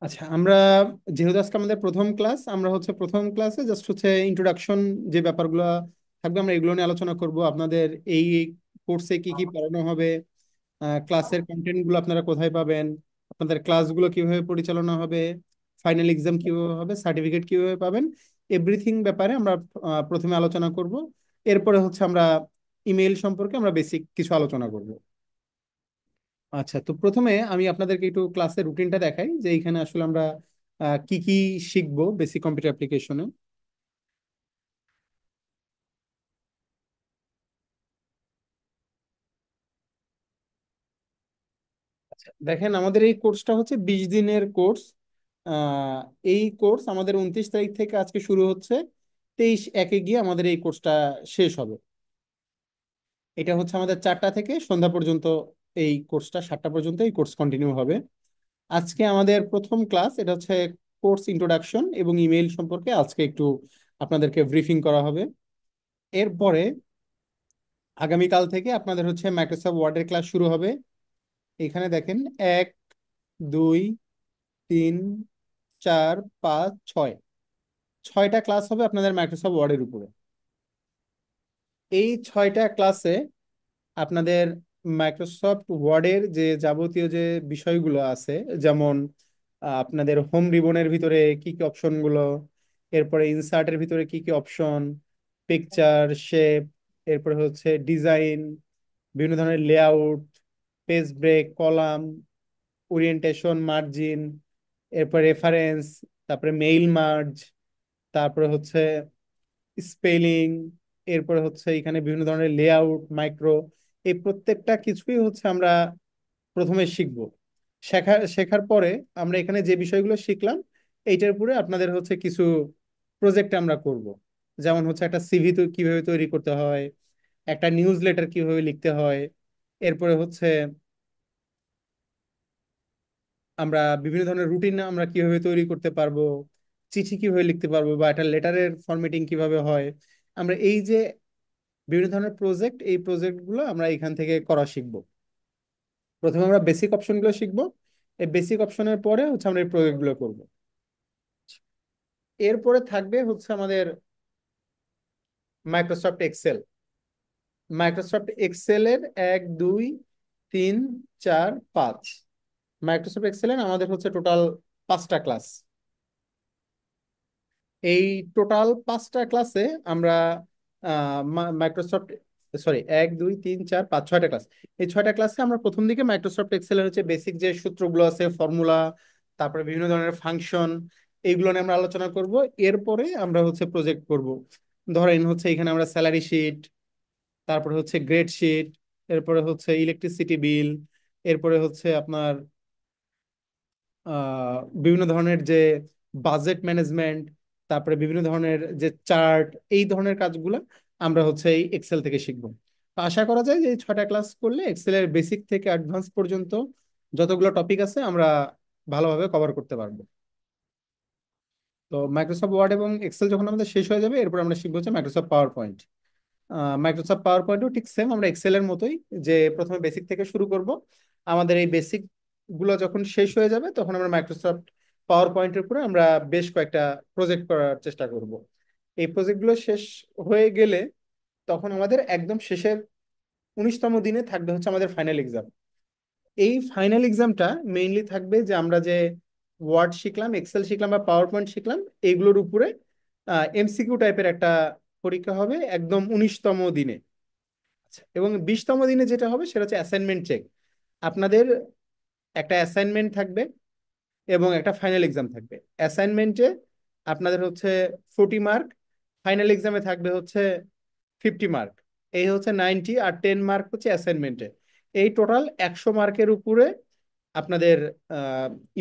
আচ্ছা, আমরা যেহেতু আজকে আমাদের প্রথম ক্লাস, আমরা হচ্ছে প্রথম ক্লাসে জাস্ট হচ্ছে ইন্ট্রোডাকশন যে ব্যাপারগুলো থাকবে আমরা এগুলো নিয়ে আলোচনা করব। আপনাদের এই কোর্সে কি কি পড়ানো হবে, ক্লাসের কন্টেন্ট গুলো আপনারা কোথায় পাবেন, আপনাদের ক্লাসগুলো কিভাবে পরিচালনা হবে, ফাইনাল এক্সাম কিভাবে হবে, সার্টিফিকেট কিভাবে পাবেন, এভরিথিং ব্যাপারে আমরা প্রথমে আলোচনা করব। এরপরে হচ্ছে আমরা ইমেইল সম্পর্কে আমরা বেসিক কিছু আলোচনা করব। আচ্ছা, তো প্রথমে আমি আপনাদেরকে একটু ক্লাসের রুটিনটা দেখাই যে এখানে আসলে আমরা কি কি শিখবো বেসিক কম্পিউটার অ্যাপ্লিকেশনে। আচ্ছা, দেখেন আমাদের এই কোর্সটা হচ্ছে 20 দিনের কোর্স। আহ, এই কোর্স আমাদের 29 তারিখ থেকে আজকে শুরু হচ্ছে, 23/1 গিয়ে আমাদের এই কোর্সটা শেষ হবে। এটা হচ্ছে আমাদের 4টা থেকে সন্ধ্যা পর্যন্ত এই কোর্সটা, 7টা পর্যন্ত এই কোর্স কন্টিনিউ হবে। আজকে আমাদের প্রথম ক্লাস, এটা হচ্ছে কোর্স ইন্ট্রোডাকশন এবং ইমেইল সম্পর্কে আজকে একটু আপনাদেরকে ব্রিফিং করা হবে। এরপরে আগামীকাল থেকে আপনাদের হচ্ছে মাইক্রোসফট ওয়ার্ডের ক্লাস শুরু হবে। এখানে দেখেন 1, 2, 3, 4, 5, 6, 6টা ক্লাস হবে আপনাদের মাইক্রোসফট ওয়ার্ডের উপরে। এই 6টা ক্লাসে আপনাদের মাইক্রোসফট ওয়ার্ডের যে যাবতীয় যে বিষয়গুলো আছে, যেমন আপনাদের হোম রিবনের ভিতরে কি কি অপশনগুলো, এরপরে ইনসার্টের ভিতরে কি কি অপশন, পিকচার, শেপ, এরপরে হচ্ছে ডিজাইন, বিভিন্ন ধরনের layout, page break, column, orientation, margin, এরপর রেফারেন্স, তারপরে মেইল মার্জ, তারপরে হচ্ছে স্পেলিং, এরপরে হচ্ছে এখানে বিভিন্ন ধরনের লেআউট, মাইক্রো, এই প্রত্যেকটা কিছুই হচ্ছে আমরা প্রথমে শিখব। শেখার পরে আমরা এখানে যে বিষয়গুলো শিখলাম এইটার উপরে আপনাদের হচ্ছে কিছু প্রজেক্ট আমরা করব। যেমন হচ্ছে একটা সিভি তো কিভাবে তৈরি করতে হয়, একটা নিউজ লেটার কিভাবে লিখতে হয়, এরপরে হচ্ছে আমরা বিভিন্ন ধরনের রুটিন আমরা কিভাবে তৈরি করতে পারবো, চিঠি কিভাবে লিখতে পারবো, বা একটা লেটারের ফরম্যাটিং কিভাবে হয়। আমরা এই যে বিভিন্ন ধরনের প্রজেক্ট, এই প্রজেক্টগুলো আমরা এখান থেকে করা শিখবো। প্রথমে আমরা বেসিক অপশনগুলো শিখবো, এই বেসিক অপশনের পরে হচ্ছে আমরা এই প্রজেক্টগুলো করব। এরপরে থাকবে হচ্ছে আমাদের মাইক্রোসফট এক্সেল। মাইক্রোসফট এক্সেলের 1, 2, 3, 4, 5, মাইক্রোসফট এক্সেলের আমাদের হচ্ছে টোটাল 5টা ক্লাস। এই টোটাল 5টা ক্লাসে আমরা মাইক্রোসফট, সরি, 1, 2, 3, 4, 5, 6টা ক্লাস। এই 6টা ক্লাসে আমরা প্রথম দিকে মাইক্রোসফট এক্সেলের হচ্ছে বেসিক যে সূত্রগুলো আছে, ফর্মুলা, তারপরে বিভিন্ন ধরনের ফাংশন, এইগুলো নিয়ে আমরা আলোচনা করব। এরপরে আমরা হচ্ছে প্রজেক্ট করব। ধরেন হচ্ছে এখানে আমরা স্যালারি শিট, তারপরে হচ্ছে গ্রেড শিট, এরপরে হচ্ছে ইলেকট্রিসিটি বিল, এরপরে হচ্ছে আপনার বিভিন্ন ধরনের যে বাজেট ম্যানেজমেন্ট, তারপরে বিভিন্ন ধরনের যে চার্ট, এই ধরনের কাজগুলো আমরা হচ্ছে এই এক্সেল থেকে শিখবো। তো আশা করা যায় যে এই 6টা ক্লাস করলে এক্সেলের বেসিক থেকে অ্যাডভান্স পর্যন্ত যতগুলো টপিক আছে আমরা ভালোভাবে কভার করতে পারবো। তো মাইক্রোসফট ওয়ার্ড এবং এক্সেল যখন আমাদের শেষ হয়ে যাবে, এরপর আমরা শিখবো হচ্ছে মাইক্রোসফট পাওয়ার পয়েন্ট। মাইক্রোসফট পাওয়ার পয়েন্টও ঠিক সেম, আমরা এক্সেলের মতোই যে প্রথমে বেসিক থেকে শুরু করব। আমাদের এই বেসিক গুলো যখন শেষ হয়ে যাবে তখন আমরা মাইক্রোসফট পাওয়ার পয়েন্টের উপরে আমরা বেশ কয়েকটা প্রজেক্ট করার চেষ্টা করব। এই প্রজেক্টগুলো শেষ হয়ে গেলে তখন আমাদের একদম শেষের 19তম দিনে থাকবে হচ্ছে আমাদের ফাইনাল এক্সাম। এই ফাইনাল এক্সামটা মেইনলি থাকবে যে আমরা যে ওয়ার্ড শিখলাম, এক্সেল শিখলাম বা পাওয়ার পয়েন্ট শিখলাম, এইগুলোর উপরে এমসিকিউ টাইপের একটা পরীক্ষা হবে একদম 19তম দিনে। আচ্ছা, এবং 20তম দিনে যেটা হবে সেটা হচ্ছে অ্যাসাইনমেন্ট চেক। আপনাদের একটা অ্যাসাইনমেন্ট থাকবে এবং একটা ফাইনাল এক্সাম থাকবে। অ্যাসাইনমেন্টে আপনাদের হচ্ছে 40 মার্ক, ফাইনাল এক্সামে থাকবে হচ্ছে 50 মার্ক। এই হচ্ছে 90, আর 10 মার্ক হচ্ছে অ্যাসাইনমেন্টে। এই টোটাল 100 মার্কের উপরে আপনাদের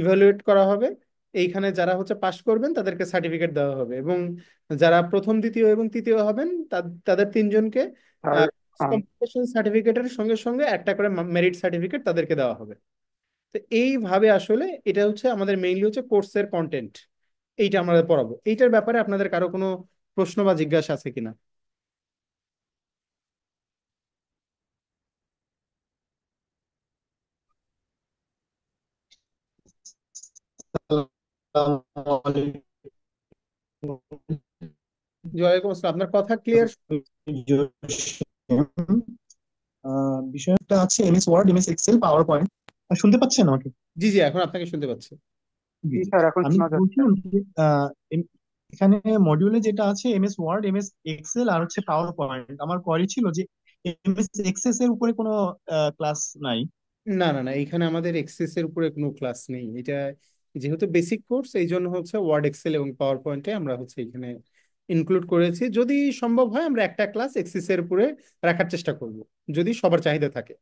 ইভালুয়েট করা হবে। এইখানে যারা হচ্ছে পাশ করবেন তাদেরকে সার্টিফিকেট দেওয়া হবে, এবং যারা প্রথম, দ্বিতীয় এবং তৃতীয় হবেন তাদের তিনজনকে আর আম, কম্পিটিশন সার্টিফিকেটের সঙ্গে সঙ্গে একটা করে মেরিট সার্টিফিকেট তাদেরকে দেওয়া হবে। তো এইভাবে আসলে এটা হচ্ছে আমাদের মেইনলি হচ্ছে কোর্সের কন্টেন্ট, এইটা আমরা পড়াবো। এইটার ব্যাপারে আপনাদের কারো কোনো প্রশ্ন বা জিজ্ঞাসা আছে কিনা? আসসালামু আলাইকুম। ওয়ালাইকুম আসসালাম, আপনার কথা ক্লিয়ার। বিষয়টা আছে MS Word, MS Excel, PowerPoint. শুনতে পাচ্ছেন আমাকে? জি জি, এখন আপনাকে শুনতে পাচ্ছি। জি জি জি। স্যার, এখন আমি শোনা যাচ্ছে। বলছিলাম যে এখানে মডিউলে যেটা আছে এমএস ওয়ার্ড, এমএস এক্সেল আর হচ্ছে পাওয়ার পয়েন্ট, আমার কোয়ারি ছিল যে এমএস এক্সেস এর উপরে কোনো ক্লাস নাই। না না না, এখানে আমাদের এক্সেস এর উপরে কোনো ক্লাস নেই। এটা যেহেতু বেসিক কোর্স, এই জন্য হচ্ছে ওয়ার্ড, এক্সেল এবং পাওয়ার পয়েন্টে আমরা হচ্ছে এখানে ইনক্লুড করেছি। যদি সম্ভব হয় আমরা একটা ক্লাস এক্সেস এর উপরে রাখার চেষ্টা করব, যদি সবার চাহিদা থাকে।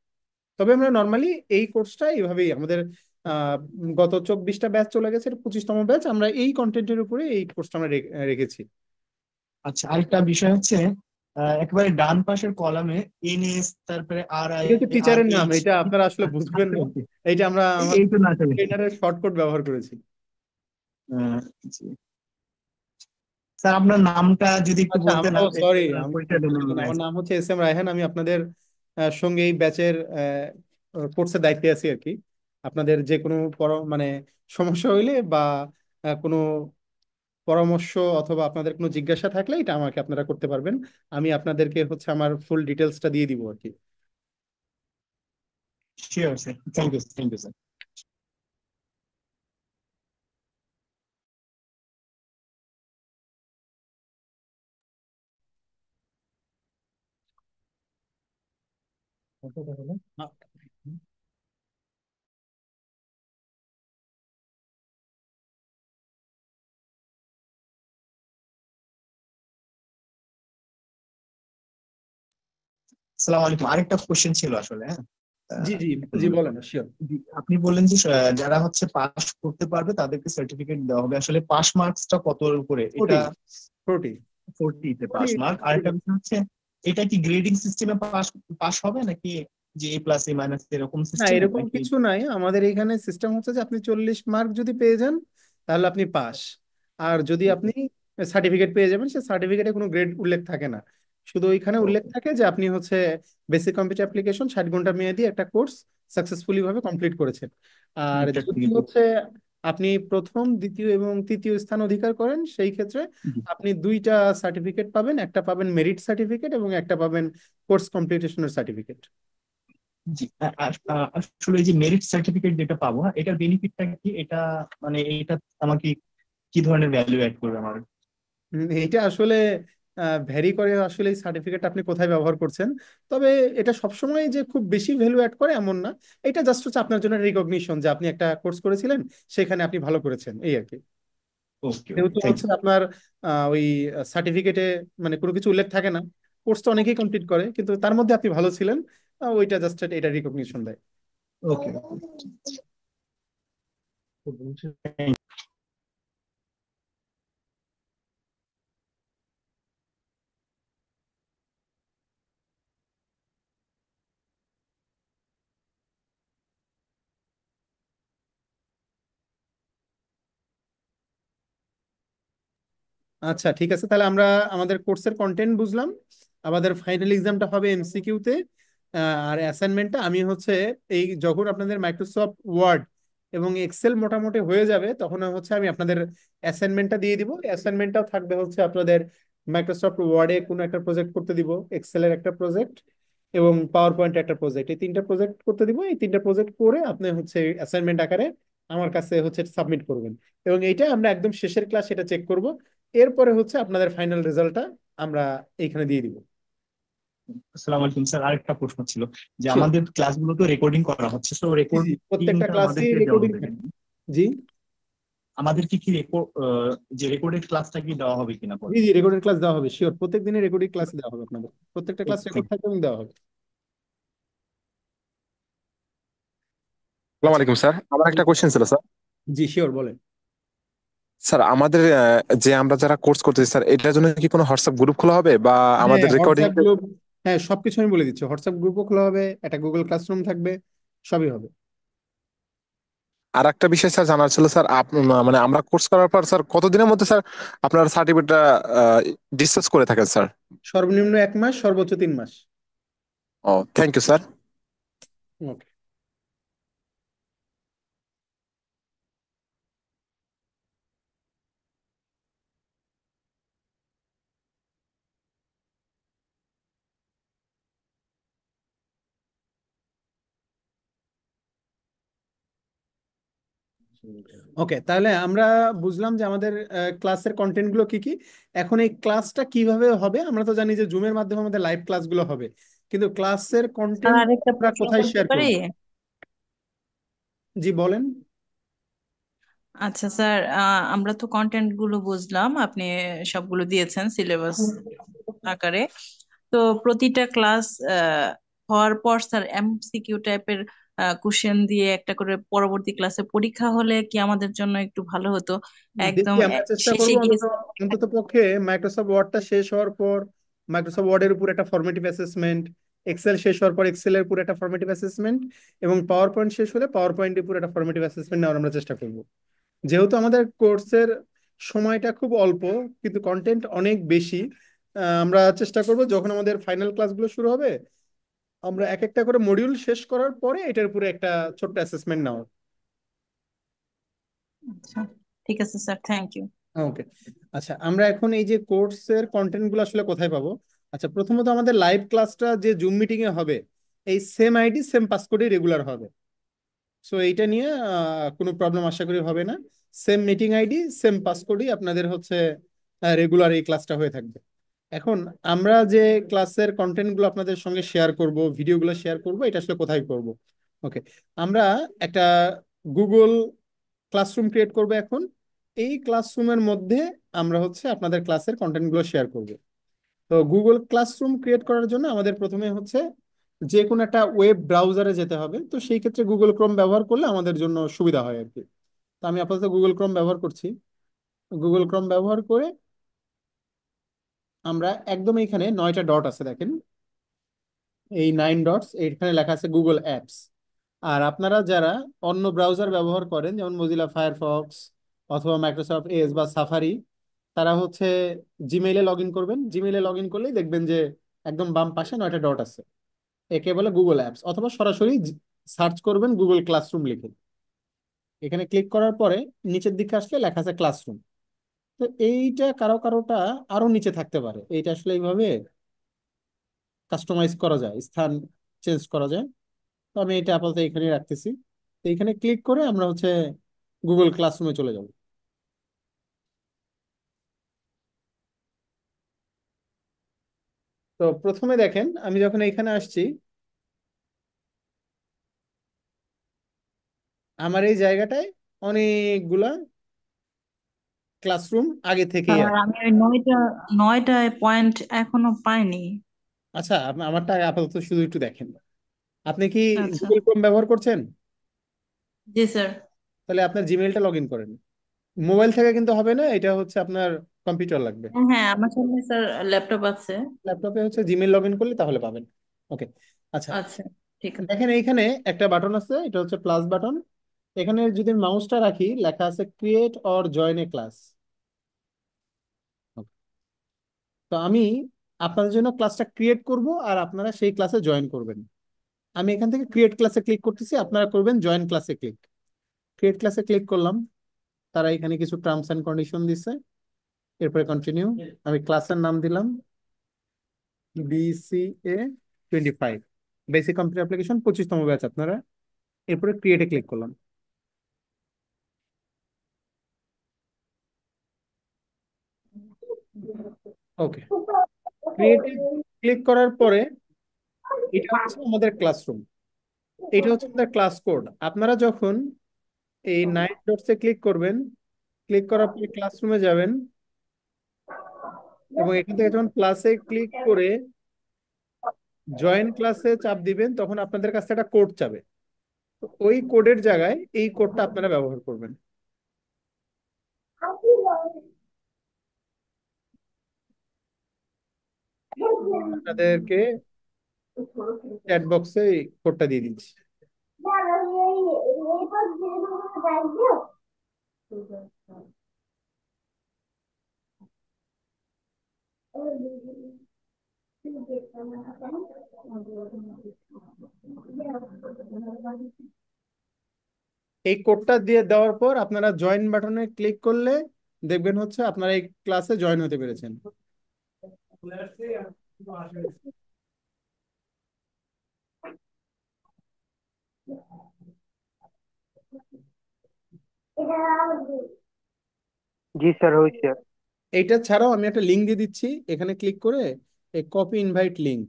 তবে আমরা নর্মালি এই কোর্সটা এইভাবেই আমাদের আহ, গত 24টা ব্যাচ চলে গেছে, 25তম ব্যাচ, আমরা এই কন্টেন্টের উপরে এই কোর্সটা আমরা রেখেছি। আচ্ছা, আরেকটা বিষয় হচ্ছে একেবারে ডান পাশের কলামে এনএস, তারপরে আর আই, এটা হচ্ছে আর টিচারের নাম, এইচ। এটা আপনারা আসলে বুঝবেন না। এইটা আমরা এই আমাদের তো না চলে। ট্রেনারের শর্টকাট ব্যবহার করেছি। আহ, জি। স্যার, আপনার নামটা যদি একটু আচ্ছা, বলতেন, সরি, পরিচয় দিলেন মনে আমার হয়। নাম হচ্ছে এস এম রায়হান। আমি আপনাদের সঙ্গে এই ব্যাচের কোর্সের দায়িত্বে আছি আর কি। আপনাদের যে কোনো মানে সমস্যা হইলে বা কোনো পরামর্শ অথবা আপনাদের কোনো জিজ্ঞাসা থাকলে এটা আমাকে আপনারা করতে পারবেন। আমি আপনাদেরকে হচ্ছে আমার ফুল ডিটেলসটা দিয়ে দিব আর কি। Sure sir, thank you, thank you sir. আসসালামু আলাইকুম, আরেকটা কোশ্চেন ছিল আসলে। হ্যাঁ, জি জি জি, উম, বলেন, শিওর। আপনি বললেন যে যারা হচ্ছে পাস করতে পারবে তাদেরকে সার্টিফিকেট দেওয়া হবে, আসলে পাস মার্কসটা কতর উপরে এটা? 40, 40। 40 তে পাস মার্ক। আর একটা বিষয় হচ্ছে, এটা কি গ্রেডিং সিস্টেমে পাস পাস হবে নাকি যে এ প্লাস এ মাইনাস এরকম না, সিস্টেমে এরকম নাকি? কিছু নাই। আমাদের এইখানে সিস্টেম হচ্ছে যে আপনি 40 মার্ক যদি পেয়ে যান তাহলে আপনি পাস। আর যদি আপনি সার্টিফিকেট পেয়ে যাবেন, সে সার্টিফিকেটে কোনো গ্রেড উল্লেখ থাকে না। শুধু ওইখানে উল্লেখ থাকে যে আপনি হচ্ছে বেসিক কম্পিউটার অ্যাপ্লিকেশন 60 ঘন্টা মেয়াদি একটা কোর্স সাকসেসফুলি ভাবে কমপ্লিট করেছেন। আর যদি হচ্ছে আপনি প্রথম, দ্বিতীয় এবং তৃতীয় স্থান অধিকার করেন, সেই ক্ষেত্রে আপনি দুইটা সার্টিফিকেট পাবেন। একটা পাবেন মেরিট সার্টিফিকেট এবং একটা পাবেন কোর্স কমপ্লিটেশনের সার্টিফিকেট। জি। আসলে এই যে মেরিট সার্টিফিকেট যেটা পাবো, হ্যাঁ, এটার বেনিফিটটা কি? এটা মানে এটা আমাকে কি ধরনের ভ্যালু অ্যাড করবে আমার? এইটা আসলে ভ্যারি করে আসলে এই সার্টিফিকেট আপনি কোথায় ব্যবহার করছেন। তবে এটা সবসময় যে খুব বেশি ভ্যালু অ্যাড করে এমন না। এটা জাস্ট হচ্ছে আপনার জন্য রিকগনিশন যে আপনি একটা কোর্স করেছিলেন, সেখানে আপনি ভালো করেছেন, এই আর কি। ওকে ওকে, যেহেতু থ্যাংক হচ্ছে ইউ। আপনার ওই সার্টিফিকেটে মানে কোনো কিছু উল্লেখ থাকে না। কোর্স তো অনেকেই কমপ্লিট করে, কিন্তু তার মধ্যে আপনি ভালো ছিলেন, ওইটা জাস্ট এটা রিকগনিশন দেয়। ওকে। আচ্ছা, ঠিক আছে, তাহলে আমরা আমাদের কোর্সের কন্টেন্ট বুঝলাম। আমাদের ফাইনাল এক্সামটা হবে এমসিকিউতে। আর অ্যাসাইনমেন্টটা আমি হচ্ছে এই যখন আপনাদের মাইক্রোসফট ওয়ার্ড এবং এক্সেল মোটামুটি হয়ে যাবে, তখন হচ্ছে আমি আপনাদের অ্যাসাইনমেন্টটা দিয়ে দিব। অ্যাসাইনমেন্টটাও থাকবে হচ্ছে আপনাদের মাইক্রোসফট ওয়ার্ডে কোনো একটা প্রজেক্ট করতে দিব, এক্সেলের একটা প্রজেক্ট এবং পাওয়ার পয়েন্টের একটা প্রজেক্ট। এই তিনটা প্রজেক্ট করতে দিব। এই তিনটা প্রজেক্ট করে আপনি হচ্ছে অ্যাসাইনমেন্ট আকারে আমার কাছে হচ্ছে সাবমিট করবেন। এবং এইটা আমরা একদম শেষের ক্লাস এটা চেক করব। এরপরে হচ্ছে আপনাদের ফাইনাল রেজাল্টটা আমরা এইখানে দিয়ে দিব। আসসালামু আলাইকুম স্যার, আরেকটা প্রশ্ন ছিল যে শিওর। আমাদের ক্লাসগুলো তো রেকর্ডিং করা হচ্ছে, তো জি জি, প্রত্যেকটা রেকর্ডিংটা ক্লাসই আমাদেরকে দেওয়া রেকর্ডিং হবে থাকে। কিনা? জি আমাদেরকে কি যে রেকর্ডেড ক্লাসটা কি দেওয়া হবে কিনা পরে? জি জি, রেকর্ডেড ক্লাস দেওয়া হবে, শিওর। প্রত্যেক দিনের রেকর্ডিং ক্লাস দেওয়া হবে আপনাদের। প্রত্যেকটা ক্লাস ওকে, রেকর্ড থ্যাংক থাকবে এবং দেওয়া হবে। আসসালামু আচ্ছা। আলাইকুম স্যার, আমার একটা কোশ্চেন ছিল স্যার। জি শিওর, বলেন। স্যার, আমাদের যে আমরা যারা কোর্স করতেছি স্যার, এটার জন্য কি কোনো হোয়াটসঅ্যাপ গ্রুপ খোলা হবে বা হ্যাঁ, আমাদের রেকর্ডিং? WhatsApp group. হ্যাঁ, সবকিছু আমি বলে দিচ্ছি। হোয়াটসঅ্যাপ গ্রুপও খোলা হবে, একটা গুগল ক্লাসরুম থাকবে, সবই হবে। আর একটা বিষয় স্যার জানার ছিল স্যার, মানে আমরা কোর্স করার পর স্যার কতদিনের মধ্যে স্যার আপনার সার্টিফিকেটটা ডিসচার্জ করে থাকেন স্যার? সর্বনিম্ন 1 মাস, সর্বোচ্চ 3 মাস। ও, থ্যাংক ইউ স্যার। ওকে। ওকে, তাহলে আমরা বুঝলাম যে আমাদের ক্লাসের কন্টেন্ট গুলো কি কি। এখন এই ক্লাসটা কিভাবে হবে, আমরা তো জানি যে জুমের মাধ্যমে আমাদের লাইভ ক্লাসগুলো হবে, কিন্তু ক্লাসের স্যার কন্টেন্ট আরেকটা আমরা প্রশ্ন কোথায় করতে শেয়ার পারি? করব? জি বলেন। আচ্ছা স্যার, আমরা তো কন্টেন্ট গুলো বুঝলাম, আপনি সবগুলো দিয়েছেন সিলেবাস আকারে। তো প্রতিটা ক্লাস হওয়ার পর স্যার এমসিকিউ টাইপের কোশ্চেন দিয়ে একটা করে পরবর্তী ক্লাসে পরীক্ষা হলে কি আমাদের জন্য একটু ভালো হতো? একদম দেখি, আমরা চেষ্টা শেষে করব গিয়ে অন্তত অন্তত পক্ষে মাইক্রোসফট ওয়ার্ডটা শেষ হওয়ার পর মাইক্রোসফট ওয়ার্ডের উপর একটা ফরমেটিভ অ্যাসেসমেন্ট, এক্সেল শেষ হওয়ার পর এক্সেল এর উপর একটা ফরমেটিভ অ্যাসেসমেন্ট, এবং পাওয়ার পয়েন্ট শেষ হলে পাওয়ার পয়েন্টের উপর একটা ফরমেটিভ অ্যাসেসমেন্ট নেওয়ার আমরা চেষ্টা করব। যেহেতু আমাদের কোর্সের সময়টা খুব অল্প কিন্তু কন্টেন্ট অনেক বেশি, আমরা চেষ্টা করব যখন আমাদের ফাইনাল ক্লাসগুলো শুরু হবে আমরা এক একটা করে মডিউল শেষ করার পরে এটার উপরে একটা ছোট্ট অ্যাসেসমেন্ট নেওয়া। আচ্ছা, ঠিক আছে স্যার, থ্যাংক ইউ। ওকে, আচ্ছা আমরা এখন এই যে কোর্সের কন্টেন্ট গুলো আসলে কোথায় পাবো? আচ্ছা, প্রথমত আমাদের লাইভ ক্লাসটা যে জুম মিটিং এ হবে এই সেম আইডি সেম পাসকোডে রেগুলার হবে। সো এইটা নিয়ে কোনো প্রবলেম আশা করি হবে না। সেম মিটিং আইডি সেম পাসকোডই আপনাদের হচ্ছে রেগুলার এই ক্লাসটা হয়ে থাকবে। এখন আমরা যে ক্লাসের কন্টেন্ট গুলো আপনাদের সঙ্গে শেয়ার করব, ভিডিওগুলো শেয়ার করব, এটা আসলে কোথায় করব? ওকে, আমরা একটা গুগল ক্লাসরুম ক্রিয়েট করব এখন। এই ক্লাসরুমের মধ্যে আমরা হচ্ছে আপনাদের ক্লাসের কন্টেন্ট গুলো শেয়ার করব। তো গুগল ক্লাসরুম ক্রিয়েট করার জন্য আমাদের প্রথমে হচ্ছে যে কোনো একটা ওয়েব ব্রাউজারে যেতে হবে। তো সেই ক্ষেত্রে গুগল ক্রোম ব্যবহার করলে আমাদের জন্য সুবিধা হয় আর কি। তো আমি আপাতত গুগল ক্রোম ব্যবহার করছি। গুগল ক্রোম ব্যবহার করে আমরা একদম এখানে 9টা ডট আছে দেখেন, এই 9 ডটস, এইখানে লেখা আছে গুগল অ্যাপস। আর আপনারা যারা অন্য ব্রাউজার ব্যবহার করেন যেমন মজিলা ফায়ারফক্স অথবা মাইক্রোসফট এজ বা সাফারি, তারা হচ্ছে জিমেইলে লগ ইন করবেন। জিমেইলে লগ ইন করলেই দেখবেন যে একদম বাম পাশে 9টা ডট আছে, একে বলে গুগল অ্যাপস। অথবা সরাসরি সার্চ করবেন গুগল ক্লাসরুম লিখে। এখানে ক্লিক করার পরে নিচের দিকে আসলে লেখা আছে ক্লাসরুম। তো এইটা কারো কারোটা আরো নিচে থাকতে পারে, এইটা আসলে এইভাবে কাস্টমাইজ করা যায়, স্থান চেঞ্জ করা যায়। তো আমি এটা আপাতত এখানে রাখতেছি। তো এখানে ক্লিক করে আমরা হচ্ছে গুগল ক্লাসরুমে চলে যাব। তো প্রথমে দেখেন আমি যখন এখানে আসছি আমার এই জায়গাটায় অনেকগুলা ক্লাসরুম আগে থেকেই স্যার আছে। আমি ওই নয়টা পয়েন্ট এখনো পাইনি। আচ্ছা, আমারটা আপাতত শুধু একটু দেখেন। আপনি কি আচ্ছা। গুগল ক্রোম ব্যবহার করছেন? জি স্যার। তাহলে আপনার জিমেইলটা লগ ইন করেন। মোবাইল থেকে কিন্তু হবে না, এটা হচ্ছে আপনার কম্পিউটার লাগবে। হ্যাঁ হ্যাঁ, আমার সামনে স্যার ল্যাপটপ আছে। ল্যাপটপে হচ্ছে জিমেইল লগ ইন করলে তাহলে পাবেন। ওকে, আচ্ছা আচ্ছা, ঠিক আছে। দেখেন এইখানে একটা বাটন আছে, এটা হচ্ছে প্লাস বাটন। এখানে যদি মাউসটা রাখি লেখা আছে create or join A class. তো আমি আপনাদের জন্য ক্লাসটা ক্রিয়েট করব আর আপনারা সেই ক্লাসে জয়েন করবেন। আমি এখান থেকে ক্রিয়েট ক্লাসে ক্লিক করতেছি, আপনারা করবেন জয়েন ক্লাসে ক্লিক। ক্রিয়েট ক্লাসে ক্লিক করলাম, তারা এখানে কিছু টার্মস এন্ড কন্ডিশন দিছে, এরপরে কন্টিনিউ। আমি ক্লাসের নাম দিলাম BCA 25, বেসিক কম্পিউটার অ্যাপ্লিকেশন 25তম ব্যাচ আপনারা। এরপরে ক্রিয়েটে ক্লিক করলাম। ওকে, ক্রিয়েটে ক্লিক করার পরে এটা হচ্ছে আমাদের ক্লাসরুম, এটা হচ্ছে আমাদের ক্লাস কোড। আপনারা যখন এই 9 ডটসে ক্লিক করবেন, ক্লিক করার পরে ক্লাসরুমে যাবেন এবং এখান থেকে যখন ক্লাসে ক্লিক করে জয়েন ক্লাসে চাপ দিবেন তখন আপনাদের কাছে একটা কোড চাবে। তো ওই কোডের জায়গায় এই কোডটা আপনারা ব্যবহার করবেন। আপনাদেরকে চ্যাট বক্সে এই কোডটা দিয়ে দিচ্ছি। এই কোডটা দিয়ে দেওয়ার পর আপনারা জয়েন বাটনে ক্লিক করলে দেখবেন হচ্ছে আপনারা এই ক্লাসে জয়েন হতে পেরেছেন। জি স্যার, হয়েছে। এইটা ছাড়াও আমি একটা লিঙ্ক দিয়ে দিচ্ছি, এখানে ক্লিক করে এই কপি ইনভাইট লিঙ্ক,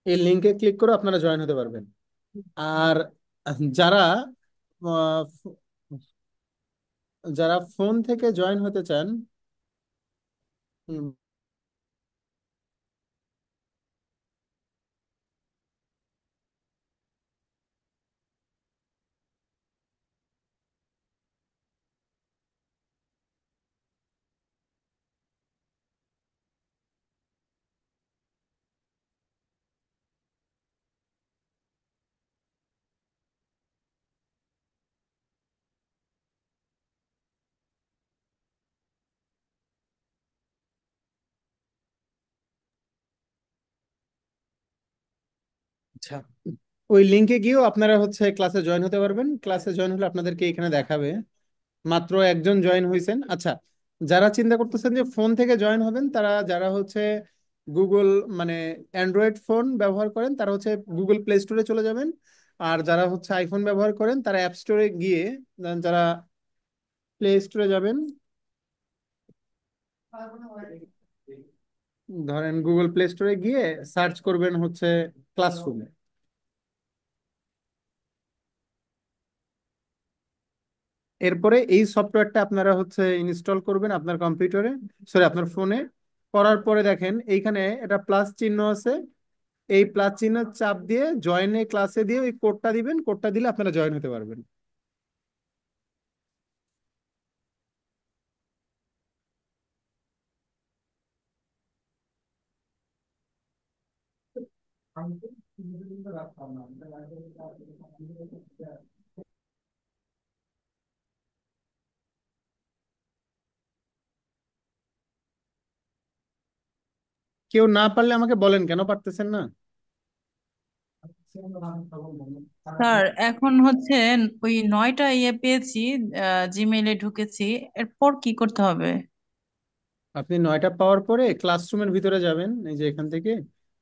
এই লিঙ্কে ক্লিক করে আপনারা জয়েন হতে পারবেন। আর যারা আহ, যারা ফোন থেকে জয়েন হতে চান, হুম, আচ্ছা, ওই লিঙ্কে গিয়েও আপনারা হচ্ছে ক্লাসে জয়েন হতে পারবেন। ক্লাসে জয়েন হলে আপনাদেরকে এখানে দেখাবে মাত্র একজন জয়েন হয়েছেন। আচ্ছা, যারা চিন্তা করতেছেন যে ফোন থেকে জয়েন হবেন, তারা যারা হচ্ছে গুগল মানে অ্যান্ড্রয়েড ফোন ব্যবহার করেন তারা হচ্ছে গুগল প্লে স্টোরে চলে যাবেন। আর যারা হচ্ছে আইফোন ব্যবহার করেন তারা অ্যাপ স্টোরে গিয়ে, যারা প্লে স্টোরে যাবেন, ধরেন গুগল প্লে স্টোরে গিয়ে সার্চ করবেন হচ্ছে ক্লাসরুম। এরপরে এই সফটওয়্যারটা আপনারা হচ্ছে ইনস্টল করবেন আপনার কম্পিউটারে, সরি আপনার ফোনে। করার পরে দেখেন এইখানে এটা প্লাস চিহ্ন আছে, এই প্লাস চিহ্ন চাপ দিয়ে জয়েন এ ক্লাসে দিয়ে ওই কোডটা দিবেন, কোডটা দিলে আপনারা জয়েন হতে পারবেন। কেউ না পারলে আমাকে বলেন, কেন পারতেছেন না? স্যার এখন হচ্ছে ওই 9টা পেয়েছি, জিমেইলে ঢুকেছি। এরপর কি করতে হবে? আপনি 9টা পাওয়ার পরে ক্লাসরুমের ভিতরে যাবেন, এই যে এখান থেকে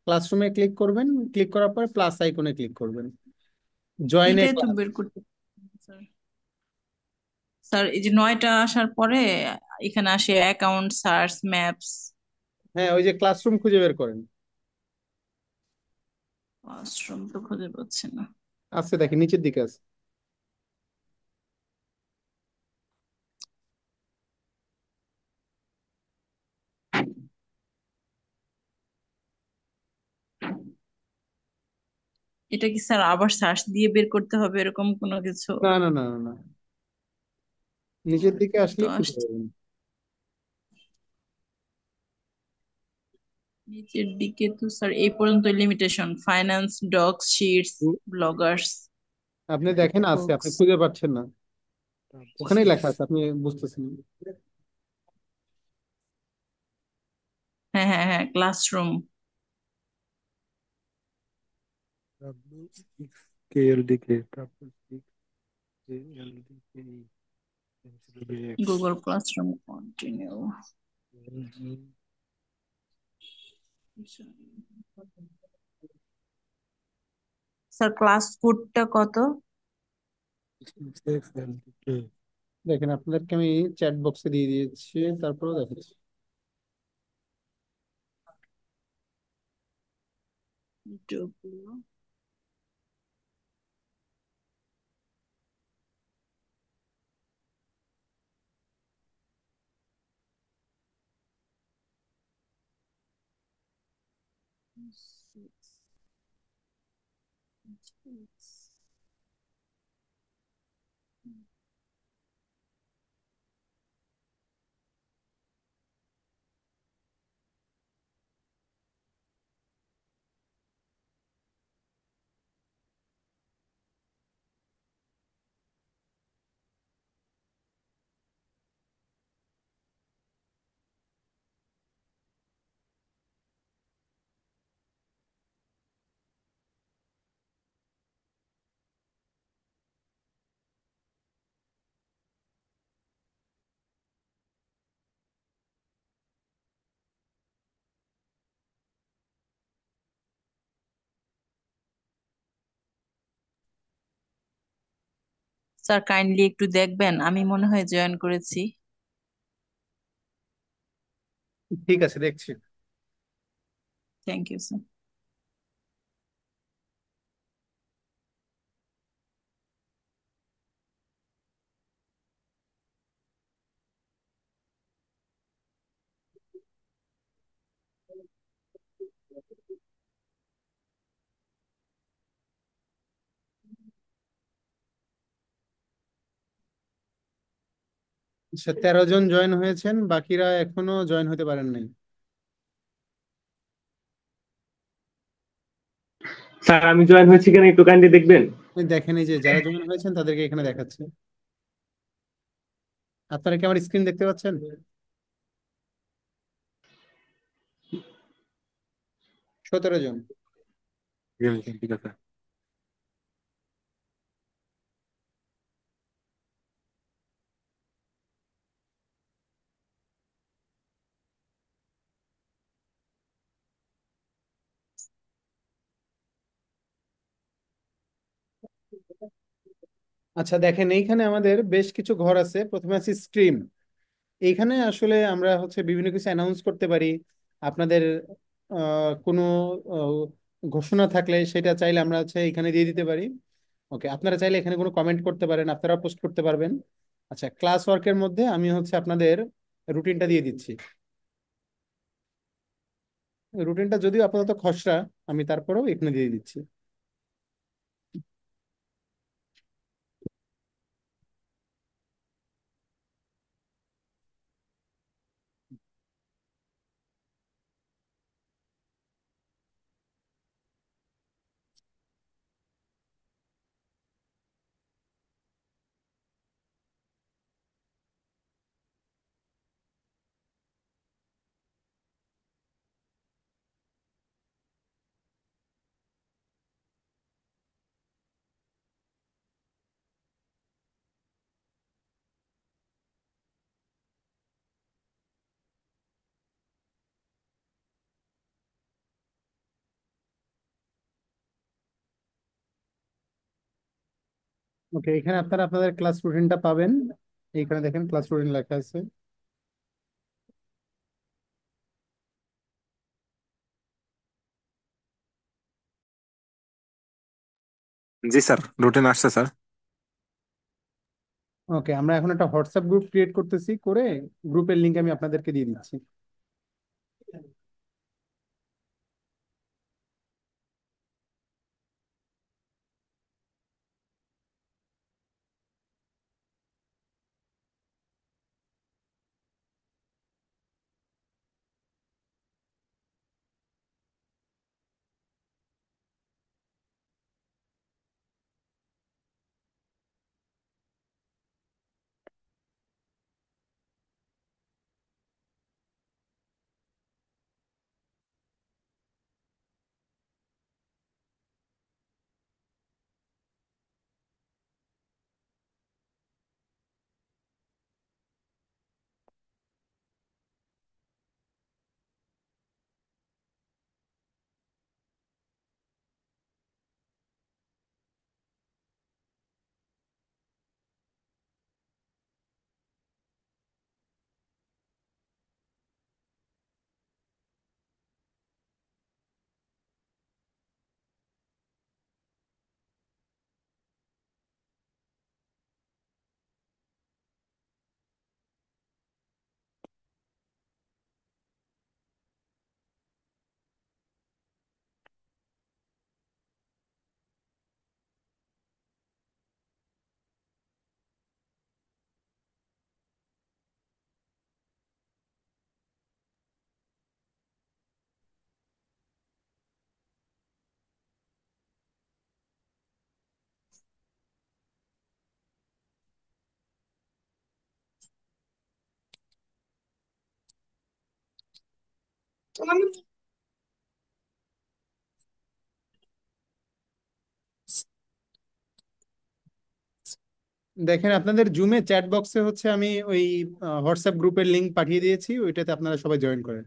ক্লাসরুমে ক্লিক করবেন, ক্লিক করার পরে প্লাস আইকনে ক্লিক করবেন, জয়েন এ এটাই তো ক্লাস। বের করতে স্যার। স্যার এই যে 9টা আসার পরে এখানে আসে অ্যাকাউন্ট, সার্চ, ম্যাপস। হ্যাঁ, ওই যে ক্লাসরুম খুঁজে বের করেন, আশ্রম তো খুঁজে পাচ্ছি না। আছে দেখেন নিচের দিকে আছে। এটা কি স্যার আবার সার্চ দিয়ে বের করতে হবে এরকম কোনো কিছু? না না না না না, নিচের দিকে এই তো আসলেই খুঁজে আসছে পাবেন। নিচের দিকে তো স্যার এই পর্যন্ত লিমিটেশন, ফাইন্যান্স, ডগস, শিটস, হুম, ব্লগার্স, আপনি দেখেন আছে, আপনি বুকস। খুঁজে পাচ্ছেন না, ওখানেই লেখা আছে, আপনি বুঝতেছেন না। হ্যাঁ হ্যাঁ হ্যাঁ, classroom. Google classroom continue. Sir class কোডটা কত? দেখেন আপনাদেরকে আমি চ্যাট বক্সে দিয়ে দিয়েছি, তারপরেও দেখাচ্ছি। ডব্লিউ স্যার কাইন্ডলি একটু দেখবেন, আমি মনে হয় জয়েন করেছি। ঠিক আছে, দেখছি। Thank you sir. আচ্ছা, 13 জন জয়েন হয়েছেন, বাকিরা এখনো জয়েন হতে পারেন নাই। স্যার আমি জয়েন হয়েছি কিনা একটু কাইন্ডলি দেখবেন। আপনি দেখেন, এই যে যারা জয়েন হয়েছেন তাদেরকে এখানে দেখাচ্ছে। আপনারা কি আমার স্ক্রিন দেখতে পাচ্ছেন? 17 জন। ঠিক আছে। আচ্ছা, দেখেন এইখানে আমাদের বেশ কিছু ঘর আছে। প্রথমে আছে স্ট্রিম। এইখানে আসলে আমরা হচ্ছে বিভিন্ন কিছু অ্যানাউন্স করতে পারি। আপনাদের কোনো ঘোষণা থাকলে সেটা চাইলে আমরা হচ্ছে এখানে দিয়ে দিতে পারি। ওকে, আপনারা চাইলে এখানে কোনো কমেন্ট করতে পারেন, আপনারা পোস্ট করতে পারবেন। আচ্ছা, ক্লাস ওয়ার্কের মধ্যে আমি হচ্ছে আপনাদের রুটিনটা দিয়ে দিচ্ছি। রুটিনটা যদিও আপাতত খসড়া, আমি তারপরেও এখানে দিয়ে দিচ্ছি। ওকে, এখানে আপনারা আপনাদের ক্লাস রুটিনটা পাবেন। এইখানে দেখেন ক্লাস রুটিন লেখা আছে। জি স্যার, রুটিন আসছে স্যার। ওকে, আমরা এখন একটা হোয়াটসঅ্যাপ গ্রুপ ক্রিয়েট করতেছি, করে গ্রুপের লিংক আমি আপনাদেরকে দিয়ে দিচ্ছি। দেখেন, আপনাদের জুমে চ্যাট বক্সে হচ্ছে আমি ওই হোয়াটসঅ্যাপ গ্রুপের লিংক পাঠিয়ে দিয়েছি, ওইটাতে আপনারা সবাই জয়েন করেন।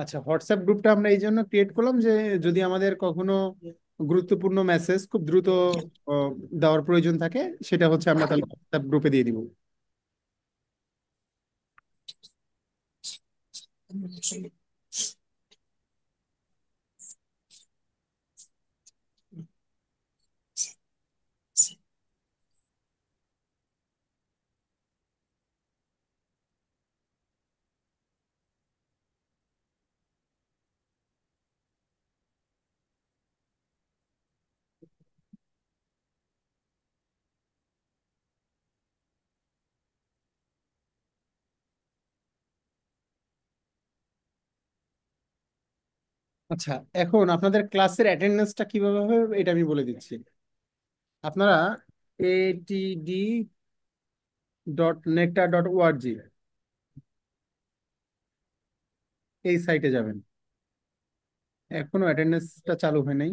আচ্ছা, হোয়াটসঅ্যাপ গ্রুপটা আমরা এই জন্য ক্রিয়েট করলাম যে যদি আমাদের কখনো গুরুত্বপূর্ণ মেসেজ খুব দ্রুত আহ, দেওয়ার প্রয়োজন থাকে, সেটা হচ্ছে আমরা তাহলে হোয়াটসঅ্যাপ গ্রুপে দিয়ে দিব। আচ্ছা, এখন আপনাদের ক্লাসের অ্যাটেন্ডেন্সটা কিভাবে হবে এটা আমি বলে দিচ্ছি। আপনারা atd.nectar.org এই সাইটে যাবেন। এখনো অ্যাটেন্ডেন্সটা চালু হয় নাই,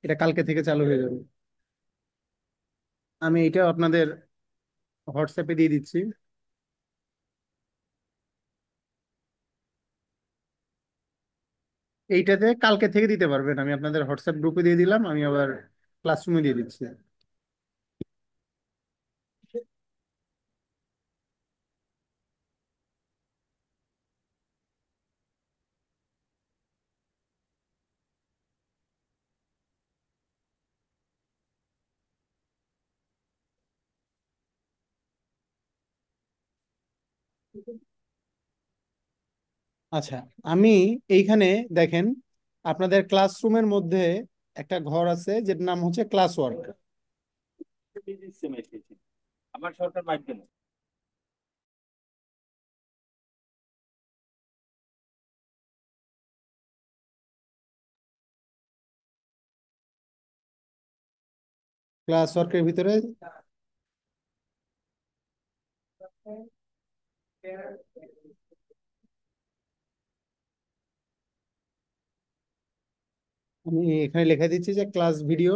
এটা কালকে থেকে চালু হয়ে যাবে। আমি এটা আপনাদের হোয়াটসঅ্যাপে দিয়ে দিচ্ছি। এইটাতে কালকে থেকে দিতে পারবেন, আমি আপনাদের হোয়াটসঅ্যাপ গ্রুপে দিয়ে দিলাম, আমি আবার ক্লাসরুমে দিয়ে দিচ্ছি। আচ্ছা, আমি এইখানে দেখেন আপনাদের ক্লাসরুমের মধ্যে একটা ঘর আছে যেটার নাম হচ্ছে ক্লাস ওয়ার্ক। ক্লাস ওয়ার্কের ভিতরে আমি এখানে লিখে দিচ্ছি যে ক্লাস ভিডিও।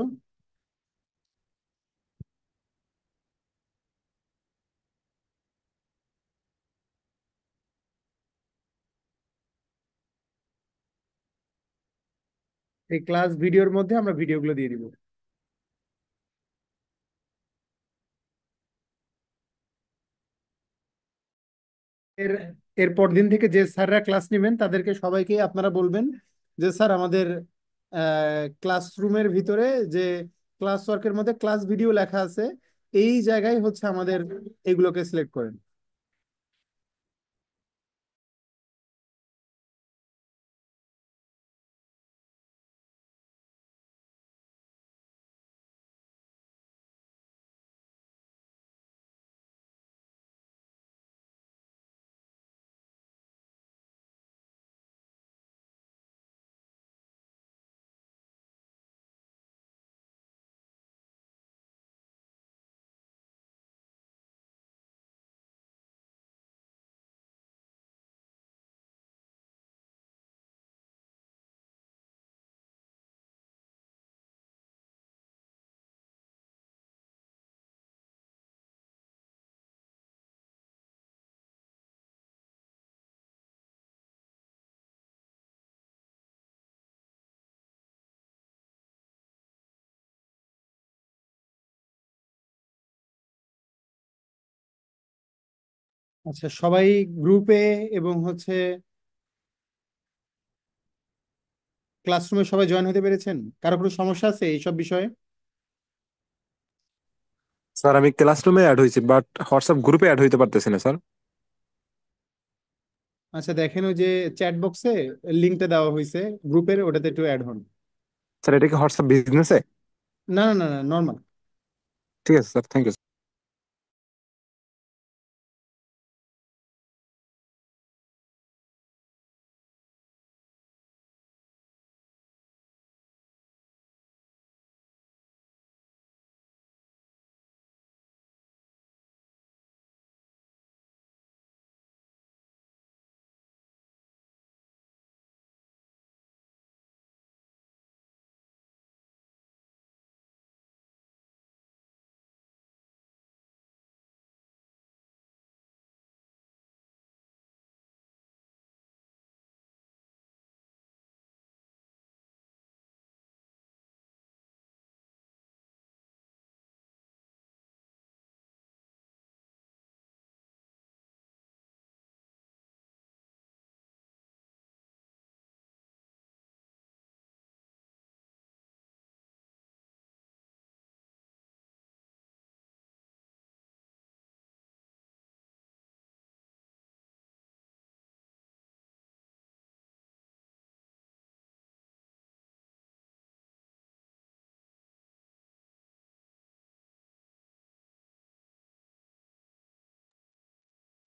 এই ক্লাস ভিডিওর মধ্যে আমরা ভিডিওগুলো দিয়ে দিব। এর এরপর দিন থেকে যে স্যাররা ক্লাস নেবেন তাদেরকে সবাইকে আপনারা বলবেন যে স্যার আমাদের ক্লাসরুমের ভিতরে যে ক্লাস ওয়ার্কের মধ্যে ক্লাস ভিডিও লেখা আছে, এই জায়গায় হচ্ছে আমাদের এগুলোকে সিলেক্ট করেন। আচ্ছা, সবাই গ্রুপে এবং হচ্ছে ক্লাসরুমে সবাই জয়েন হতে পেরেছেন? কারো কোনো সমস্যা আছে এইসব বিষয়ে? স্যার আমি ক্লাসরুমে অ্যাড হয়েছি, বাট হোয়াটসঅ্যাপ গ্রুপে অ্যাড হইতে পারতেছি না স্যার। আচ্ছা, দেখেন ওই যে চ্যাট বক্সে লিঙ্কটা দেওয়া হয়েছে গ্রুপের, ওটাতে একটু অ্যাড হন। স্যার এটা কি হোয়াটসঅ্যাপ বিজনেসে? না না না না, নর্মাল। ঠিক আছে স্যার, থ্যাংক ইউ।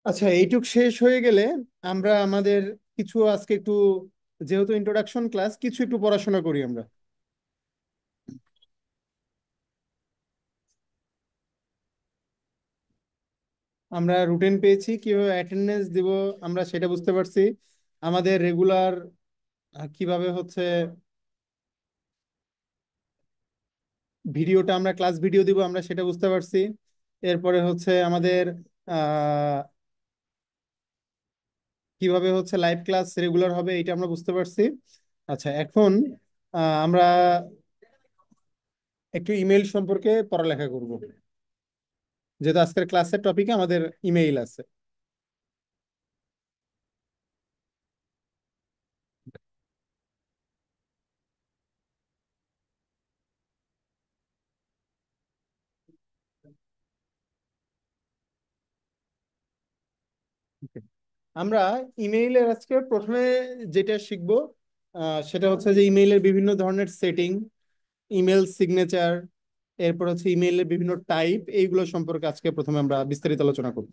আচ্ছা, এইটুক শেষ হয়ে গেলে আমরা আমাদের কিছু আজকে একটু, যেহেতু ইন্ট্রোডাকশন ক্লাস, কিছু একটু পড়াশোনা করি আমরা। আমরা রুটিন পেয়েছি, কিভাবে অ্যাটেন্ডেন্স দিব আমরা সেটা বুঝতে পারছি। আমাদের রেগুলার কিভাবে হচ্ছে ভিডিওটা, আমরা ক্লাস ভিডিও দিব আমরা সেটা বুঝতে পারছি। এরপরে হচ্ছে আমাদের আহ কিভাবে হচ্ছে লাইভ ক্লাস রেগুলার হবে এটা আমরা বুঝতে পারছি। আচ্ছা, এখন আমরা একটু ইমেল সম্পর্কে পড়ালেখা করব, যেহেতু আজকের ক্লাসের টপিকে আমাদের ইমেইল আছে। Okay. আমরা ইমেইলের আজকে প্রথমে যেটা শিখব সেটা হচ্ছে যে ইমেইলের বিভিন্ন ধরনের সেটিং, ইমেল সিগনেচার, এরপর হচ্ছে ইমেইলের বিভিন্ন টাইপ, এইগুলো সম্পর্কে আজকে প্রথমে আমরা বিস্তারিত আলোচনা করব।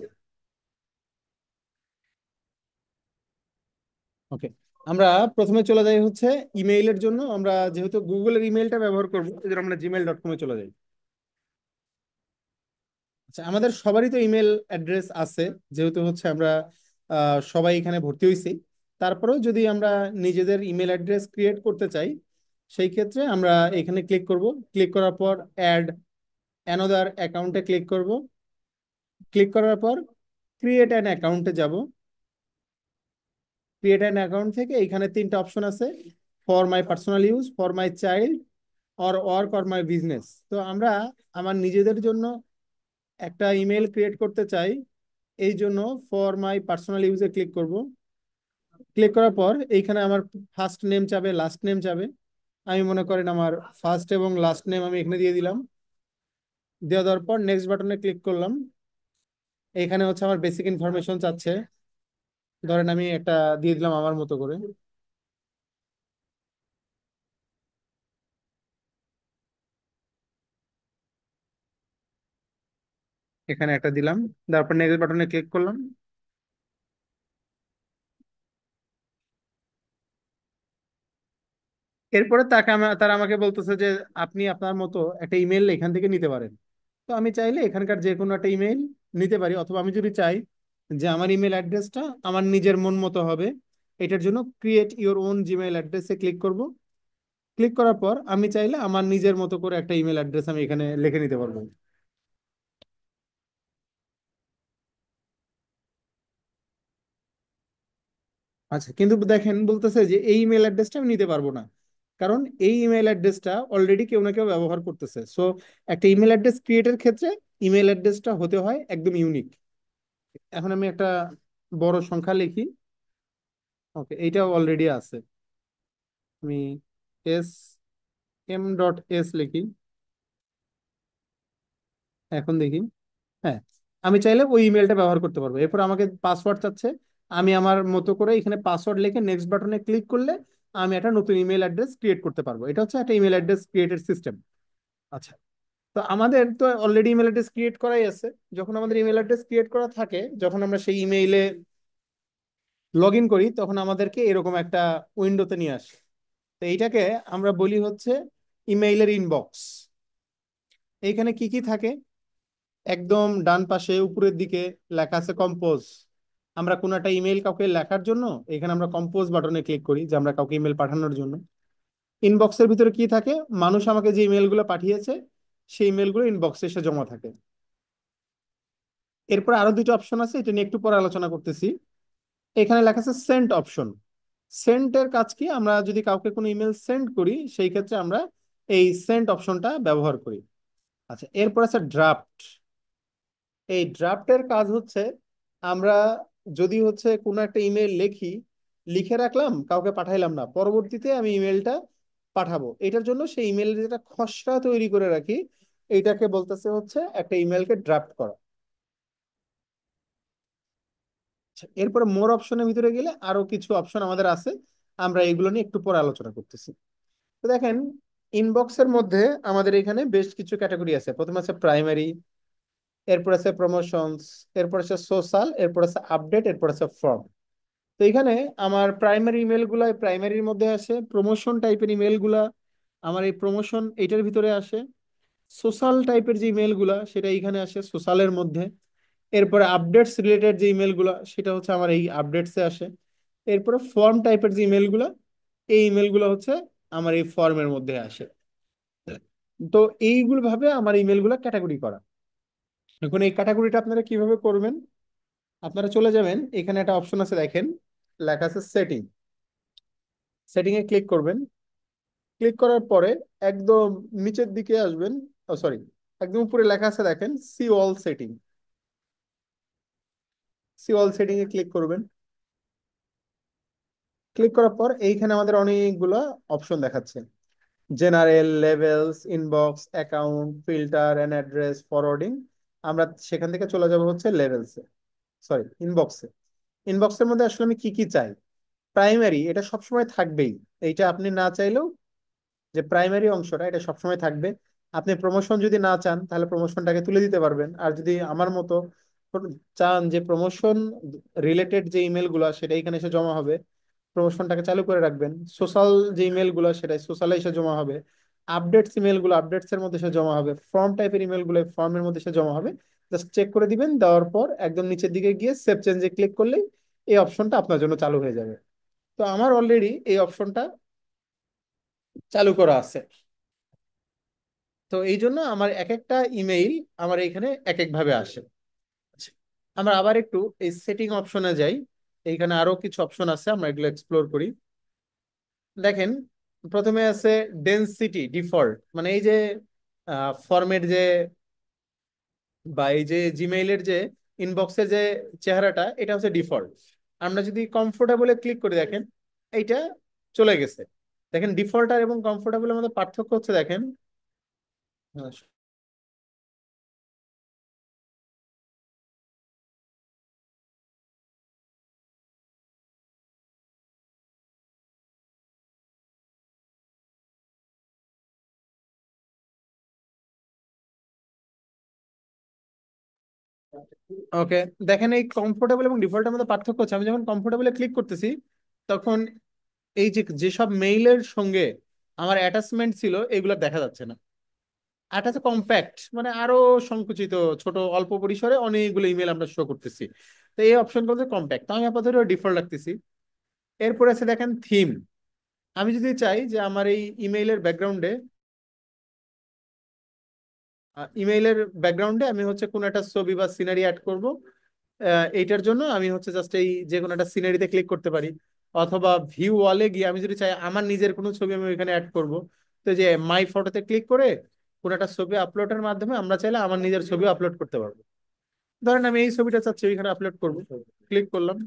ওকে, আমরা প্রথমে চলে যাই হচ্ছে ইমেইলের জন্য। আমরা যেহেতু গুগলের ইমেইলটা ব্যবহার করবো, এই জন্য আমরা gmail.com চলে যাই। আচ্ছা, আমাদের সবারই তো ইমেল অ্যাড্রেস আছে, যেহেতু হচ্ছে আমরা সবাই এখানে ভর্তি হয়েছি। তারপরেও যদি আমরা নিজেদের ইমেল অ্যাড্রেস ক্রিয়েট করতে চাই, সেই ক্ষেত্রে আমরা এখানে ক্লিক করব। ক্লিক করার পর অ্যাড অ্যানাদার অ্যাকাউন্টে ক্লিক করব। ক্লিক করার পর ক্রিয়েট অ্যান অ্যাকাউন্টে যাব। ক্রিয়েট অ্যান অ্যাকাউন্ট থেকে এখানে তিনটা অপশন আছে: for my personal use, for my child, or work or my business. তো আমরা আমার নিজেদের জন্য একটা ইমেল ক্রিয়েট করতে চাই, এই জন্য ফর মাই পার্সোনাল ইউজে ক্লিক করব। ক্লিক করার পর এইখানে আমার ফার্স্ট নেম চাবে, লাস্ট নেম চাবে। আমি মনে করেন আমার ফার্স্ট এবং লাস্ট নেম আমি এখানে দিয়ে দিলাম। দেওয়ার পর নেক্সট বাটনে ক্লিক করলাম। এখানে হচ্ছে আমার বেসিক ইনফরমেশন চাচ্ছে, ধরেন আমি একটা দিয়ে দিলাম আমার মতো করে। এখানে একটা দিলাম, তারপর নেক্সট বাটনে ক্লিক করলাম। এরপরে তারা আমাকে বলতেছে যে আপনি আপনার মতো একটা ইমেল এখান থেকে নিতে পারেন। তো আমি চাইলে এখানকার যে কোনো একটা ইমেল নিতে পারি, অথবা আমি যদি চাই যে আমার ইমেল অ্যাড্রেসটা আমার নিজের মন মতো হবে, এটার জন্য ক্রিয়েট ইওর ওন জিমেইল অ্যাড্রেসে ক্লিক করব। ক্লিক করার পর আমি চাইলে আমার নিজের মতো করে একটা ইমেল অ্যাড্রেস আমি এখানে লিখে নিতে পারবো। আচ্ছা, কিন্তু দেখেন বলতেছে যে এই ইমেল অ্যাড্রেসটা আমি নিতে পারবো না, কারণ এই ইমেল অ্যাড্রেসটা অলরেডি কেউ না কেউ ব্যবহার করতেছে। সো একটা ইমেল অ্যাড্রেস ক্রিয়েটের ক্ষেত্রে ইমেল অ্যাড্রেসটা হতে হয় একদম ইউনিক। এখন আমি একটা বড় সংখ্যা লিখি। ওকে, এইটাও অলরেডি আছে। আমি এস m.s লিখি। এখন দেখি, হ্যাঁ, আমি চাইলে ওই ইমেলটা ব্যবহার করতে পারবো। এরপর আমাকে পাসওয়ার্ড চাচ্ছে, আমি আমার মতো করে এখানে পাসওয়ার্ড লিখে নেক্সট বাটনে ক্লিক করলে আমি একটা নতুন ইমেল অ্যাড্রেস ক্রিয়েট করতে পারবো। এটা হচ্ছে একটা ইমেল অ্যাড্রেস ক্রিয়েটের সিস্টেম। আচ্ছা, তো আমাদের তো অলরেডি ইমেল অ্যাড্রেস ক্রিয়েট করাই আছে। যখন আমাদের ইমেল অ্যাড্রেস ক্রিয়েট করা থাকে, যখন আমরা সেই ইমেইলে লগ ইন করি, তখন আমাদেরকে এরকম একটা উইন্ডোতে নিয়ে আসে। তো এইটাকে আমরা বলি হচ্ছে ইমেইলের ইনবক্স। এইখানে কি কি থাকে? একদম ডান পাশে উপরের দিকে লেখা আছে কম্পোজ। আমরা কোনো একটা ইমেল কাউকে লেখার জন্য এখানে আমরা কম্পোজ বাটনে ক্লিক করি, যে আমরা কাউকে ইমেল পাঠানোর জন্য। ইনবক্সের ভিতরে কি থাকে? মানুষ আমাকে যে ইমেলগুলো পাঠিয়েছে সেই ইমেলগুলো ইনবক্সে এসে জমা থাকে। এরপর আরো দুটো অপশন আছে, এটা নিয়ে একটু পরে আলোচনা করতেছি। এখানে লেখা আছে সেন্ড অপশন। সেন্ড এর কাজ কি? আমরা যদি কাউকে কোনো ইমেল সেন্ড করি, সেই ক্ষেত্রে আমরা এই সেন্ড অপশনটা ব্যবহার করি। আচ্ছা, এরপর আছে ড্রাফট। এই ড্রাফটের কাজ হচ্ছে, আমরা যদি হচ্ছে কোনো একটা ইমেল লিখি, লিখে রাখলাম, কাউকে পাঠাইলাম না, পরবর্তীতে আমি ইমেলটা পাঠাবো, এটার জন্য সেই ইমেলের যেটা খসড়া তৈরি করে রাখি, এইটাকে বলতেছে হচ্ছে একটা ইমেলকে ড্রাফট করা। আচ্ছা, এরপরে মোর অপশনের ভিতরে গেলে আরো কিছু অপশন আমাদের আছে, আমরা এগুলো নিয়ে একটু পরে আলোচনা করতেছি। তো দেখেন, ইনবক্সের মধ্যে আমাদের এখানে বেশ কিছু ক্যাটাগরি আছে। প্রথমে আছে প্রাইমারি, এরপর আছে প্রমোশনস, এরপর আছে সোশ্যাল, এরপর আছে আপডেট, এরপর আছে ফর্ম। তো এখানে আমার প্রাইমারি ইমেল গুলা প্রাইমারির মধ্যে আসে, প্রমোশন টাইপের ইমেল গুলা আমার এই প্রমোশন এইটার ভিতরে আসে, সোশ্যাল টাইপের যে ইমেল গুলা সেটা এইখানে আসে সোশ্যালের মধ্যে, এরপরে আপডেটস রিলেটেড যে ইমেল গুলা সেটা হচ্ছে আমার এই আপডেটসে আসে, এরপরে ফর্ম টাইপের যে ইমেল গুলা এই ইমেল গুলা হচ্ছে আমার এই ফর্মের মধ্যে আসে। তো এইগুলো ভাবে আমার ইমেল গুলা ক্যাটাগরি করা। এখন এই ক্যাটাগরিটা আপনারা কিভাবে করবেন, আপনারা চলে যাবেন, এখানে একটা অপশন আছে দেখেন, লেখা আছে সেটিং, সেটিং এ ক্লিক করবেন। ক্লিক করার পরে একদম নিচের দিকে আসবেন, সরি, একদম উপরে লেখা আছে দেখেন see all setting, see all setting এ ক্লিক করবেন। ক্লিক করার পর এইখানে আমাদের অনেকগুলো অপশন দেখাচ্ছে, general, labels, inbox, account, filter and address, forwarding. আমরা সেখান থেকে চলে যাব হচ্ছে লেভেলসে, সরি ইনবক্সে। ইনবক্সের মধ্যে আসলে আমি কি কি চাই, প্রাইমারি এটা সবসময় থাকবেই, এইটা আপনি না চাইলেও যে প্রাইমারি অংশটা এটা সবসময় থাকবে। আপনি প্রমোশন যদি না চান তাহলে প্রমোশনটাকে তুলে দিতে পারবেন, আর যদি আমার মতো চান যে প্রমোশন রিলেটেড যে ইমেল গুলা সেটা এখানে এসে জমা হবে, প্রমোশনটাকে চালু করে রাখবেন। সোশ্যাল যে ইমেল গুলো সেটা সোশ্যালে এসে জমা হবে, আপডেটস ইমেল গুলো আপডেটস এর মধ্যে এসে জমা হবে, ফর্ম টাইপের ইমেল গুলো ফর্মের মধ্যে এসে জমা হবে। জাস্ট চেক করে দিবেন, দেওয়ার পর একদম নিচের দিকে গিয়ে সেভ চেঞ্জে ক্লিক করলেই এই অপশনটা আপনার জন্য চালু হয়ে যাবে। তো আমার অলরেডি এই অপশনটা চালু করা আছে। তো এই জন্য আমার এক একটা ইমেইল আমার এখানে এক এক ভাবে আসে। আচ্ছা, আমরা আবার একটু এই সেটিং অপশনে যাই, এইখানে আরো কিছু অপশন আছে, আমরা এগুলো এক্সপ্লোর করি। দেখেন, প্রথমে আছে ডেনসিটি ডিফল্ট, মানে এই যে ফর্মের যে বা এই যে জিমেইলের যে ইনবক্সের যে চেহারাটা এটা হচ্ছে ডিফল্ট। আমরা যদি কমফোর্টেবলে ক্লিক করি দেখেন এইটা চলে গেছে। দেখেন ডিফল্ট আর এবং কমফোর্টেবলের মধ্যে পার্থক্য হচ্ছে দেখেন, ওকে, দেখেন এই কমফোর্টেবল এবং ডিফল্টের মধ্যে পার্থক্য হচ্ছে আমি যখন কমফোর্টেবলে ক্লিক করতেছি তখন এই যে যেসব মেইলের সঙ্গে আমার অ্যাটাচমেন্ট ছিল এগুলো দেখা যাচ্ছে না। আর আছে কম্প্যাক্ট, মানে আরো সংকুচিত, ছোট অল্প পরিসরে অনেকগুলো ইমেল আমরা শো করতেছি। তো এই অপশন বলতে কম্প্যাক্ট, তো আমি আপাতত ডিফল্ট রাখতেছি। এরপরে আছে দেখেন থিম, আমি যদি চাই যে আমার এই ইমেইলের ব্যাকগ্রাউন্ডে আমি হচ্ছে কোনো একটা ছবি বা সিনারি অ্যাড করব, এইটার জন্য আমি হচ্ছে জাস্ট এই যে কোনো একটা সিনারিতে ক্লিক করতে পারি, অথবা ভিউ ওয়ালে গিয়ে আমি যদি চাই আমার নিজের কোনো ছবি আমি ওইখানে অ্যাড করব, তো যে মাই ফটোতে ক্লিক করে কোনো একটা ছবি আপলোডের মাধ্যমে আমরা চাইলে আমার নিজের ছবি আপলোড করতে পারবো। ধরেন আমি এই ছবিটা চাচ্ছি ওইখানে আপলোড করবো, ক্লিক করলাম।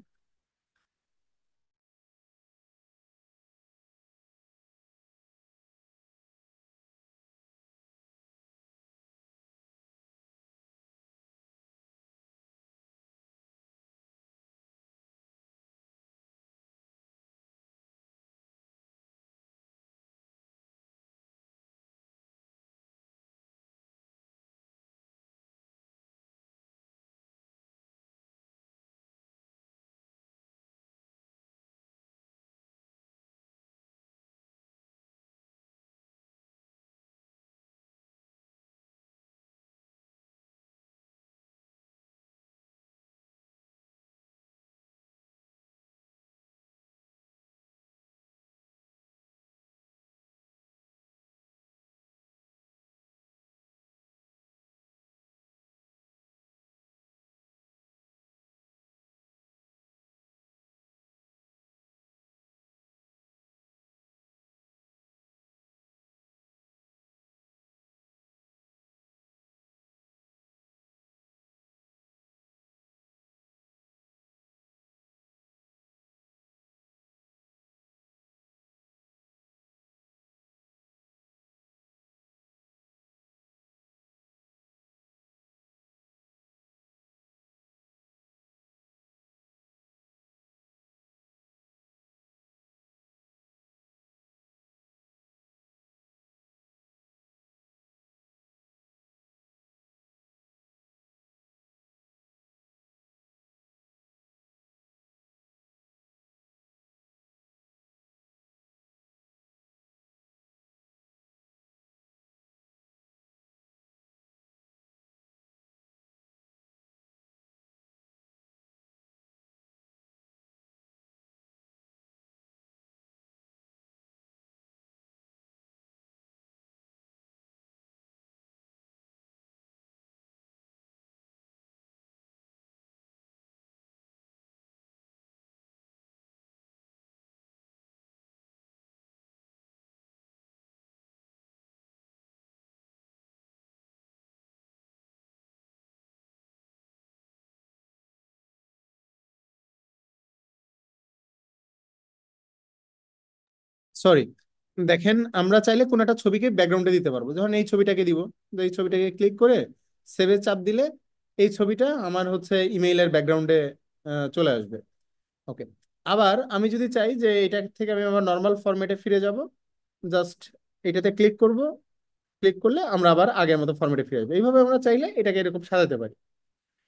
সরি, দেখেন আমরা চাইলে কোনো একটা ছবিকে ব্যাকগ্রাউন্ডে দিতে পারবো। যখন এই ছবিটাকে দিব, তো এই ছবিটাকে ক্লিক করে সেভে চাপ দিলে এই ছবিটা আমার হচ্ছে ইমেইলের ব্যাকগ্রাউন্ডে চলে আসবে। ওকে, আবার আমি যদি চাই যে এটা থেকে আমি আমার নর্মাল ফরম্যাটে ফিরে যাব, জাস্ট এটাতে ক্লিক করব। ক্লিক করলে আমরা আবার আগের মতো ফরম্যাটে ফিরে আসবো। এইভাবে আমরা চাইলে এটাকে এরকম সাজাতে পারি।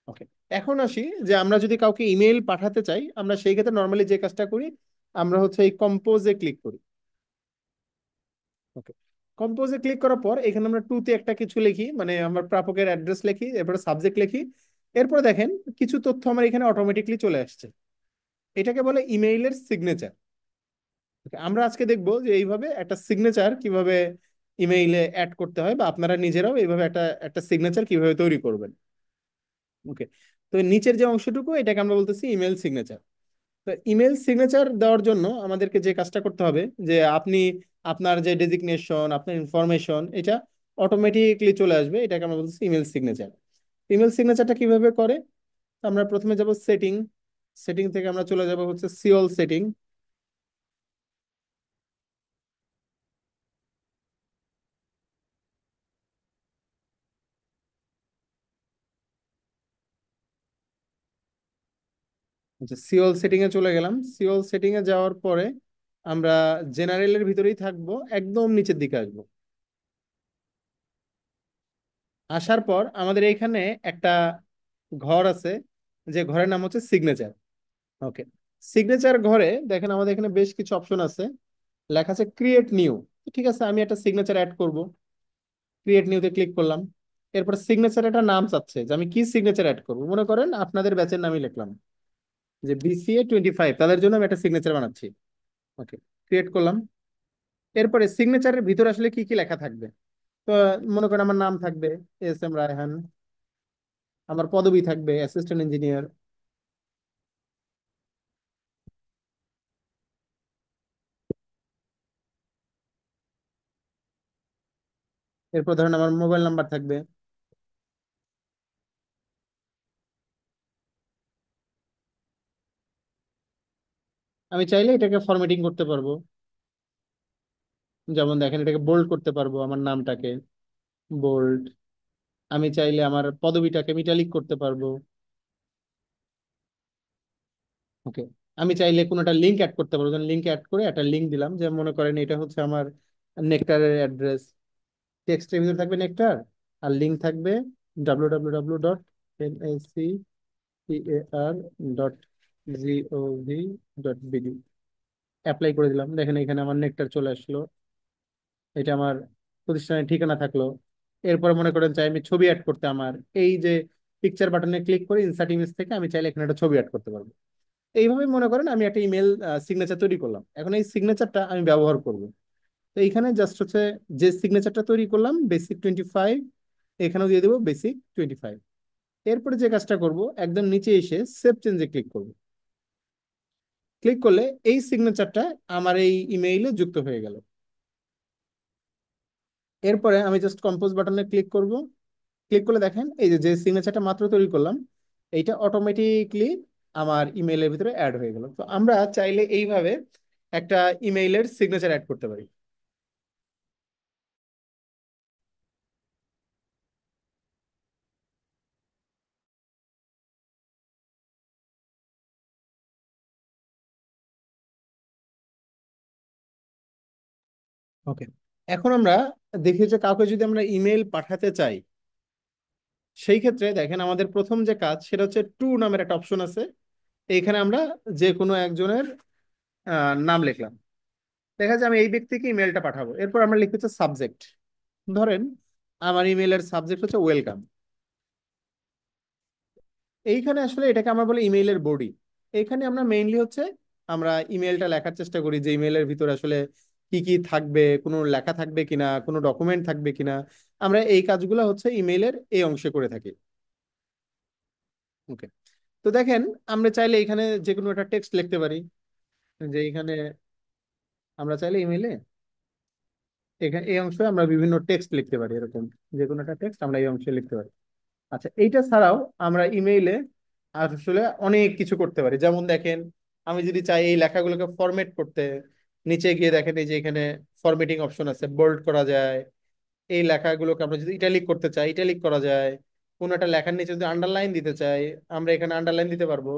ওকে, এখন আসি যে আমরা যদি কাউকে ইমেইল পাঠাতে চাই, আমরা সেই ক্ষেত্রে নর্মালি যে কাজটা করি, আমরা হচ্ছে এই কম্পোজে ক্লিক করি। ওকে, কম্পোজে ক্লিক করার পর এখানে আমরা টুতে একটা কিছু লিখি, মানে আমরা প্রাপকের অ্যাড্রেস লিখি, এরপরে সাবজেক্ট লিখি। এরপর দেখেন কিছু তথ্য আমার এখানে অটোমেটিকলি চলে আসছে। এটাকে বলে ইমেইলের সিগনেচার। আমরা আজকে দেখবো যে এইভাবে একটা সিগনেচার কিভাবে ইমেইলে অ্যাড করতে হয়, বা আপনারা নিজেরাও এইভাবে একটা একটা সিগনেচার কিভাবে তৈরি করবেন। ওকে, তো নিচের যে অংশটুকু এটাকে আমরা বলতেছি ইমেল সিগনেচার। তো ইমেল সিগনেচার দেওয়ার জন্য আমাদেরকে যে কাজটা করতে হবে, যে আপনি আপনার যে ডেজিগনেশন, আপনার ইনফরমেশন, এটা অটোমেটিকলি চলে আসবে। এটাকে আমরা বলতেছি ইমেল সিগনেচার। ইমেল সিগনেচারটা কিভাবে করে? আমরা প্রথমে যাব সেটিং। সেটিং থেকে আমরা চলে যাব হচ্ছে সিওল সেটিং। আচ্ছা, সিওল সেটিং এ চলে গেলাম। সিওল সেটিং এ যাওয়ার পরে আমরা জেনারেলের ভিতরেই থাকবো, একদম নিচের দিকে আসবো। আসার পর আমাদের এখানে একটা ঘর আছে, যে ঘরের নাম হচ্ছে সিগনেচার। ওকে, সিগনেচার ঘরে দেখেন আমাদের এখানে বেশ কিছু অপশন আছে, লেখা আছে ক্রিয়েট নিউ। ঠিক আছে, আমি একটা সিগনেচার অ্যাড করব। ক্রিয়েট নিউতে ক্লিক করলাম। এরপর সিগনেচার একটা নাম চাচ্ছে যে আমি কি সিগনেচার অ্যাড করব। মনে করেন আপনাদের ব্যাচের নামই লিখলাম, যে BCA 25, তাদের জন্য আমি একটা সিগনেচার বানাচ্ছি। ওকে, ক্রিয়েট করলাম। এরপরে সিগনেচারের ভিতরে আসলে কি কি লেখা থাকবে? তো মনে করেন আমার নাম থাকবে SM রায়হান, আমার পদবি থাকবে অ্যাসিস্ট্যান্ট ইঞ্জিনিয়ার, এরপর ধরেন আমার মোবাইল নাম্বার থাকবে। আমি চাইলে এটাকে ফরম্যাটিং করতে পারবো, যেমন দেখেন এটাকে বোল্ড করতে পারবো আমার নামটাকে, বোল্ড। আমি চাইলে আমার পদবিটাকে মিটালিক করতে পারবো। ওকে, আমি চাইলে কোনো একটা লিঙ্ক অ্যাড করতে পারবো, লিঙ্ক অ্যাড করে একটা লিঙ্ক দিলাম, যে মনে করেন এটা হচ্ছে আমার নেকটারের অ্যাড্রেস। টেক্সটের ভিতরে থাকবে নেকটার, আর লিঙ্ক থাকবে www.nectar.gov.bd। অ্যাপ্লাই করে দিলাম, দেখেন এখানে আমার নেকটার চলে আসলো। এটা আমার প্রতিষ্ঠানের ঠিকানা থাকলো। এরপর মনে করেন চাই আমি ছবি অ্যাড করতে, আমার এই যে পিকচার বাটনে ক্লিক করে ইনসার্ট ইমেজ থেকে আমি চাইলে এখানে একটা ছবি অ্যাড করতে পারবো। এইভাবে মনে করেন আমি একটা ইমেল সিগনেচার তৈরি করলাম। এখন এই সিগনেচারটা আমি ব্যবহার করব। তো এইখানে জাস্ট হচ্ছে যে সিগনেচারটা তৈরি করলাম বেসিক 25, এখানেও দিয়ে দেবো বেসিক 25। এরপরে যে কাজটা করব, একদম নিচে এসে সেভ চেঞ্জে ক্লিক করব। ক্লিক করলে এই সিগনেচারটা আমার এই ইমেইলে যুক্ত হয়ে গেল। এরপরে আমি জাস্ট কম্পোজ বাটনে ক্লিক করব। ক্লিক করলে দেখেন এই যে যে সিগনেচারটা মাত্র তৈরি করলাম, এইটা অটোমেটিকলি আমার ইমেইলের ভিতরে অ্যাড হয়ে গেল। তো আমরা চাইলে এইভাবে একটা ইমেইলের সিগনেচার অ্যাড করতে পারি। ওকে, এখন আমরা দেখি যে কাউকে যদি আমরা ইমেল পাঠাতে চাই, সেই ক্ষেত্রে দেখেন আমাদের প্রথম যে কাজ সেটা হচ্ছে টু নামের একটা অপশন আছে। এইখানে আমরা যে কোনো একজনের নাম লিখলাম। দেখা যায় আমি এই ব্যক্তিকে ইমেলটা পাঠাবো। এরপর আমরা লিখতে হচ্ছে সাবজেক্ট। ধরেন আমার ইমেলের সাবজেক্ট হচ্ছে ওয়েলকাম। এইখানে আসলে এটাকে আমরা বলি ইমেইলের বডি। এইখানে আমরা মেইনলি হচ্ছে আমরা ইমেলটা লেখার চেষ্টা করি, যে ইমেইলের ভিতরে আসলে কি কি থাকবে, কোনো লেখা থাকবে কিনা, কোনো ডকুমেন্ট থাকবে কিনা। আমরা এই কাজগুলো হচ্ছে ইমেইলের এই অংশে করে থাকি। ওকে, তো দেখেন আমরা চাইলে এখানে যে কোনো একটা টেক্সট লিখতে পারি, যে এখানে আমরা চাইলে ইমেইলে এখানে এই অংশে আমরা বিভিন্ন টেক্সট লিখতে পারি, এরকম যে কোনো একটা টেক্সট আমরা এই অংশে লিখতে পারি। আচ্ছা, এইটা ছাড়াও আমরা ইমেইলে আসলে অনেক কিছু করতে পারি। যেমন দেখেন আমি যদি চাই এই লেখাগুলোকে ফরম্যাট করতে, নিচে গিয়ে দেখেন এই যে এখানে ফরম্যাটিং অপশন আছে, বোল্ড করা যায়। এই লেখাগুলোকে আমরা যদি ইটালিক করতে চাই ইটালিক করা যায়। কোন একটা লেখার নিচে যদি আন্ডারলাইন দিতে চাই আমরা এখানে আন্ডারলাইন দিতে পারবো।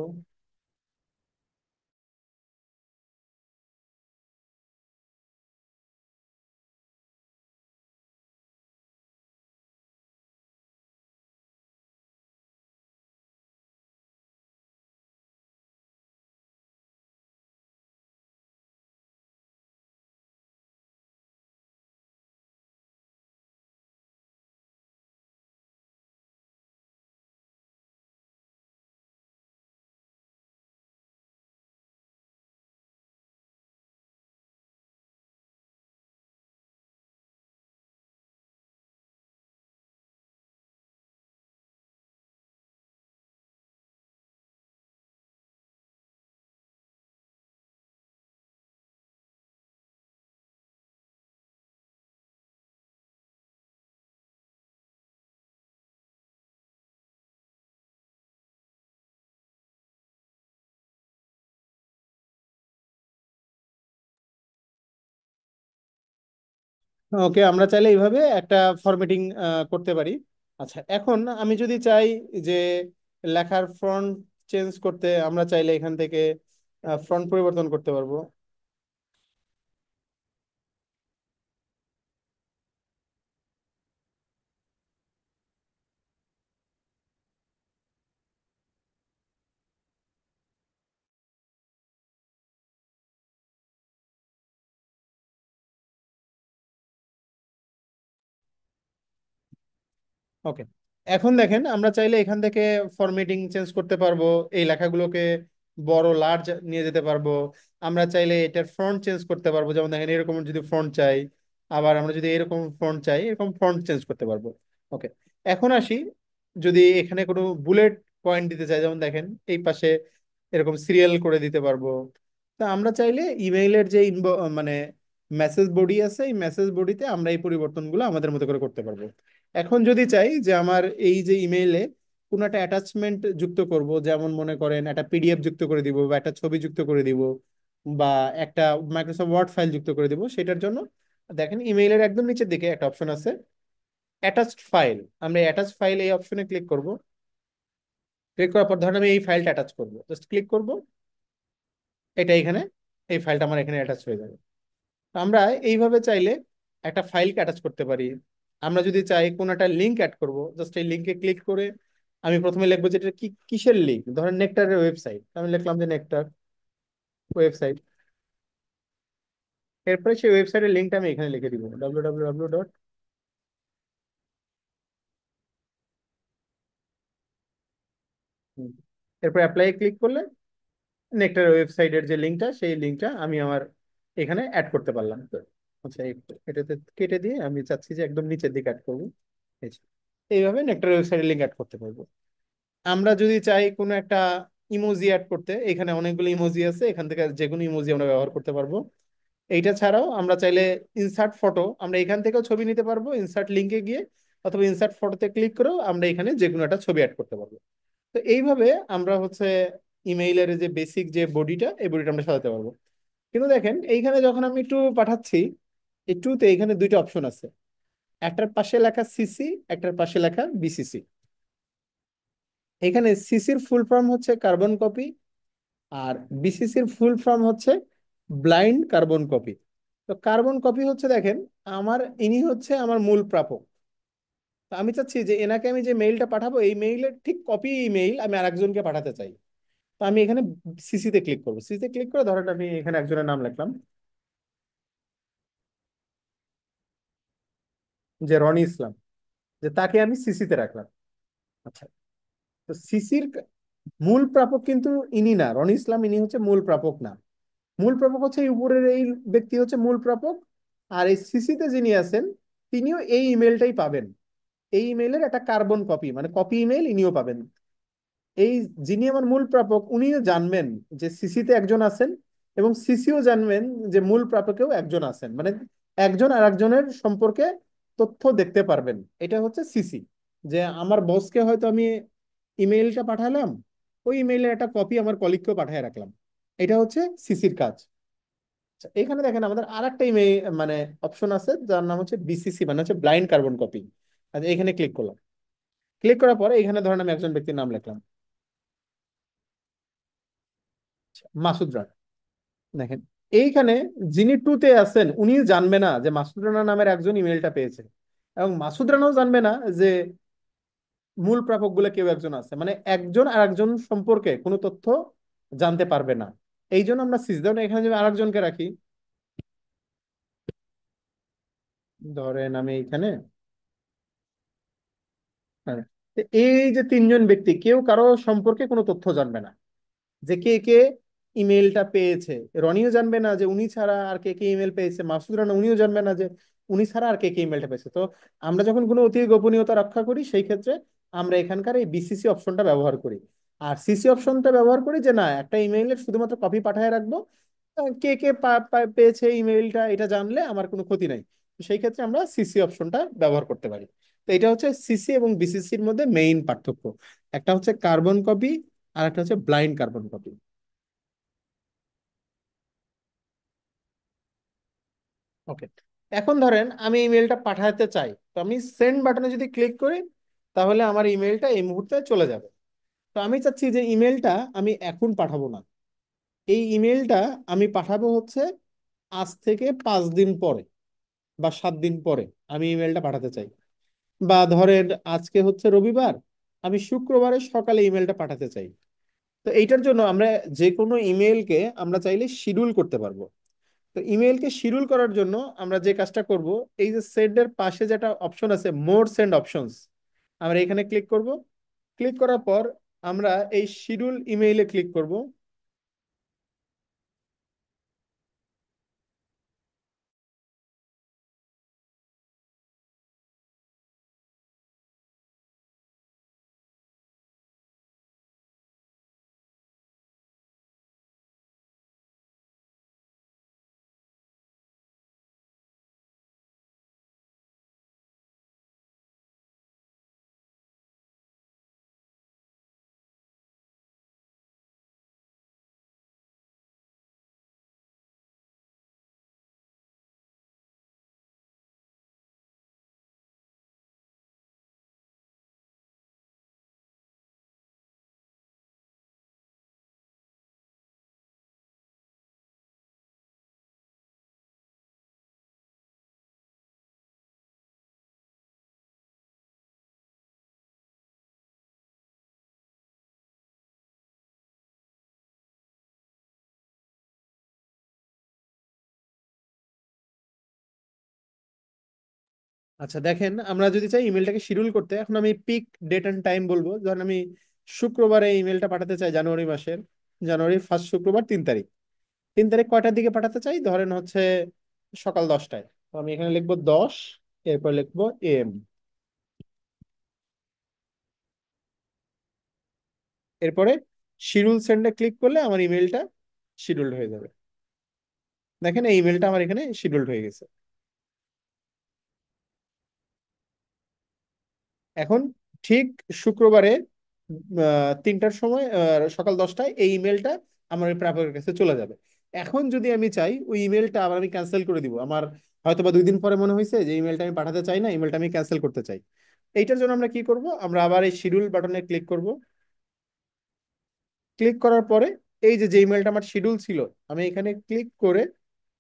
ওকে, আমরা চাইলে এইভাবে একটা ফরম্যাটিং করতে পারি। আচ্ছা, এখন আমি যদি চাই যে লেখার ফন্ট চেঞ্জ করতে, আমরা চাইলে এখান থেকে ফন্ট পরিবর্তন করতে পারবো। ওকে, এখন দেখেন আমরা চাইলে এখান থেকে ফরম্যাটিং চেঞ্জ করতে পারবো, এই লেখাগুলোকে বড় লার্জ নিয়ে যেতে পারবো। আমরা চাইলে এটার ফন্ট চেঞ্জ করতে পারবো, যেমন দেখেন এরকম যদি ফন্ট চাই, আবার আমরা যদি এরকম ফন্ট চাই এরকম ফন্ট চেঞ্জ করতে পারবো। ওকে, এখন আসি, যদি এখানে কোনো বুলেট পয়েন্ট দিতে চাই, যেমন দেখেন এই পাশে এরকম সিরিয়াল করে দিতে পারবো। তা আমরা চাইলে ইমেইলের যে মানে মেসেজ বডি আছে, এই মেসেজ বডিতে আমরা এই পরিবর্তনগুলো আমাদের মতো করে করতে পারবো। এখন যদি চাই যে আমার এই যে ইমেইলে কোনো একটা অ্যাটাচমেন্ট যুক্ত করব, যেমন মনে করেন একটা পিডিএফ যুক্ত করে দিব, বা একটা ছবি যুক্ত করে দিব, বা একটা মাইক্রোসফট ওয়ার্ড ফাইল যুক্ত করে দিব, সেটার জন্য দেখেন ইমেইলের একদম নিচের দিকে একটা অপশন আছে, অ্যাটাচড ফাইল। আমরা অ্যাটাচ ফাইল এই অপশনে ক্লিক করব। ক্লিক করার পর ধরেন আমি এই ফাইলটা অ্যাটাচ করব, জাস্ট ক্লিক করব, এটা এখানে, এই ফাইলটা আমার এখানে অ্যাটাচ হয়ে যাবে। আমরা এইভাবে চাইলে একটা ফাইলকে অ্যাটাচ করতে পারি। আমরা যদি চাই কোন একটা লিঙ্ক অ্যাড করব, জাস্ট এই লিঙ্কে ক্লিক করে আমি প্রথমে লিখবো যে এটা কি কিসের লিঙ্ক, ধরেন নেকটারের ওয়েবসাইট, আমি লিখলাম যে নেকটার ওয়েবসাইট। এরপরে সেই ওয়েবসাইটের লিঙ্কটা আমি এখানে লিখে দিব, www ডট। এরপর অ্যাপ্লাই ক্লিক করলে নেকটারের ওয়েবসাইটের যে লিঙ্কটা, সেই লিঙ্কটা আমি আমার এখানে অ্যাড করতে পারলাম। তো আচ্ছা, এটাতে কেটে দিয়ে আমি চাচ্ছি যে একদম নিচের দিকে অ্যাড করবো। এই যে, এইভাবে নেকটার ওয়েবসাইটের লিঙ্ক অ্যাড করতে পারবো। আমরা যদি চাই কোনো একটা ইমোজি অ্যাড করতে, এখানে অনেকগুলো ইমোজি আছে, এখান থেকে যে কোনো ইমোজি আমরা ব্যবহার করতে পারবো। এইটা ছাড়াও আমরা চাইলে ইনসার্ট ফটো, আমরা এখান থেকেও ছবি নিতে পারবো ইনসার্ট লিঙ্কে গিয়ে, অথবা ইনসার্ট ফটোতে ক্লিক করেও আমরা এখানে যে কোনো একটা ছবি অ্যাড করতে পারবো। তো এইভাবে আমরা হচ্ছে ইমেইলের যে বেসিক যে বডিটা, এই বডিটা আমরা সাজাতে পারবো। কিন্তু দেখেন এইখানে যখন আমি একটু পাঠাচ্ছি, একটুতে এখানে দুইটা অপশন আছে, একটার পাশে লেখা সিসি, একটার পাশে লেখা বিসিসি। এখানে সিসির ফুল ফর্ম হচ্ছে কার্বন কপি, আর বিসিসির ফুল ফর্ম হচ্ছে ব্লাইন্ড কার্বন কপি। তো কার্বন কপি হচ্ছে দেখেন আমার, ইনি হচ্ছে আমার মূল প্রাপক। তো আমি চাচ্ছি যে এনাকে আমি যে মেইলটা পাঠাবো, এই মেইলের ঠিক কপি ইমেইল আমি আরেকজনকে পাঠাতে চাই। তো আমি এখানে সিসিতে ক্লিক করবো, সিসিতে ক্লিক করে ধরেন আমি এখানে একজনের নাম লিখলাম যে রনি ইসলাম, যে তাকে আমি সিসিতে রাখলাম। আচ্ছা, তো সিসির মূল প্রাপক কিন্তু ইনি না, রনি ইসলাম ইনি হচ্ছে মূল প্রাপক না। মূল প্রাপক হচ্ছে এই উপরের এই ব্যক্তি হচ্ছে মূল প্রাপক, আর এই সিসিতে যিনি আছেন তিনিও এই ইমেলটাই পাবেন। এই ইমেলের একটা কার্বন কপি, মানে কপি ইমেল ইনিও পাবেন। এই যিনি আমার মূল প্রাপক উনিও জানবেন যে সিসিতে একজন আছেন, এবং সিসিও জানবেন যে মূল প্রাপকেও একজন আছেন, মানে একজন আর একজনের সম্পর্কে তথ্য দেখতে পারবেন। এটা হচ্ছে সিসি। যে আমার বসকে হয়তো আমি ইমেইলটা পাঠালাম, ওই ইমেইলের একটা কপি আমার কলিগকেও পাঠিয়ে রাখলাম। এটা হচ্ছে সিসির কাজ। আচ্ছা, এখানে দেখেন আমাদের আর একটা ইমেল মানে অপশন আছে যার নাম হচ্ছে বিসিসি, মানে হচ্ছে ব্লাইন্ড কার্বন কপি। আচ্ছা, এখানে ক্লিক করলাম। ক্লিক করার পরে এখানে ধরেন আমি একজন ব্যক্তির নাম লিখলাম, মাসুদ রানা। দেখেন এইখানে যিনি টুতে আছেন উনি জানবে না যে মাসুদ রানা নামের একজন ইমেলটা পেয়েছে, এবং মাসুদ রানাও জানবে না যে মূল প্রাপক গুলো কেউ একজন আছে, মানে একজন আর একজন সম্পর্কে কোনো তথ্য জানতে পারবে না। এই জন্য আমরা সিজ ধরেন এখানে যদি আরেকজনকে রাখি, ধরেন আমি এইখানে, হ্যাঁ, তো এই যে তিনজন ব্যক্তি কেউ কারো সম্পর্কে কোনো তথ্য জানবে না, যে কে কে ইমেলটা পেয়েছে। রনিও জানবে না যে উনি ছাড়া আর কে কে ইমেল পেয়েছে, মাসুদ রানা উনিও জানবে না যে উনি ছাড়া আর কে কে ইমেলটা পেয়েছে। তো আমরা যখন কোনো অতি গোপনীয়তা রক্ষা করি সেই ক্ষেত্রে আমরা এখানকার এই বিসিসি অপশনটা ব্যবহার করি। আর সিসি অপশনটা ব্যবহার করি যে না, একটা ইমেইলের শুধুমাত্র কপি পাঠায় রাখবো, কে কে পেয়েছে ইমেইলটা এটা জানলে আমার কোনো ক্ষতি নাই। তো সেই ক্ষেত্রে আমরা সিসি অপশনটা ব্যবহার করতে পারি। তো এটা হচ্ছে সিসি এবং বিসিসির মধ্যে মেইন পার্থক্য। একটা হচ্ছে কার্বন কপি, আর একটা হচ্ছে ব্লাইন্ড কার্বন কপি। ওকে, এখন ধরেন আমি ইমেলটা পাঠাতে চাই, তো আমি সেন্ড বাটনে যদি ক্লিক করি তাহলে আমার ইমেলটা এই মুহূর্তে চলে যাবে। তো আমি চাচ্ছি যে ইমেলটা আমি এখন পাঠাবো না, এই ইমেলটা আমি পাঠাবো হচ্ছে আজ থেকে 5 দিন পরে বা 7 দিন পরে আমি ইমেলটা পাঠাতে চাই। বা ধরেন আজকে হচ্ছে রবিবার, আমি শুক্রবারে সকালে ইমেলটা পাঠাতে চাই। তো এইটার জন্য আমরা যে কোনো ইমেলকে আমরা চাইলে শিডিউল করতে পারবো। তো ইমেইলকে শিডিউল করার জন্য আমরা যে কাজটা করব, এই যে সেন্ডের পাশে যেটা অপশন আছে মোর সেন্ড অপশনস, আমরা এখানে ক্লিক করব। ক্লিক করার পর আমরা এই শিডিউল ইমেইলে ক্লিক করব। আচ্ছা দেখেন, আমরা যদি চাই ইমেলটাকে শিডিউল করতে, এখন আমি পিক ডেট অ্যান্ড টাইম বলবো। ধরেন আমি শুক্রবারে ইমেলটা পাঠাতে চাই, জানুয়ারি মাসের জানুয়ারি ফার্স্ট শুক্রবার 3 তারিখ। 3 তারিখ কয়টার দিকে পাঠাতে চাই, ধরেন হচ্ছে সকাল 10টায়। তো আমি এখানে লিখবো 10, এরপর লিখবো এম। এরপরে শিডিউল সেন্ডে ক্লিক করলে আমার ইমেলটা শিডিউলড হয়ে যাবে। দেখেন এই ইমেলটা আমার এখানে শিডিউলড হয়ে গেছে। এখন ঠিক শুক্রবারে 3টার সময়, সকাল 10টায় এই ইমেলটা আমার ওই প্রাপকের কাছে চলে যাবে। এখন যদি আমি চাই ওই ইমেলটা আবার আমি ক্যান্সেল করে দিব, আমার হয়তো বা 2 দিন পরে মনে হয়েছে যে ইমেলটা আমি পাঠাতে চাই না, ইমেলটা আমি ক্যান্সেল করতে চাই। এইটার জন্য আমরা কি করব, আমরা আবার এই শিডিউল বাটনে ক্লিক করব। ক্লিক করার পরে এই যে যে ইমেলটা আমার শিডিউল ছিল, আমি এখানে ক্লিক করে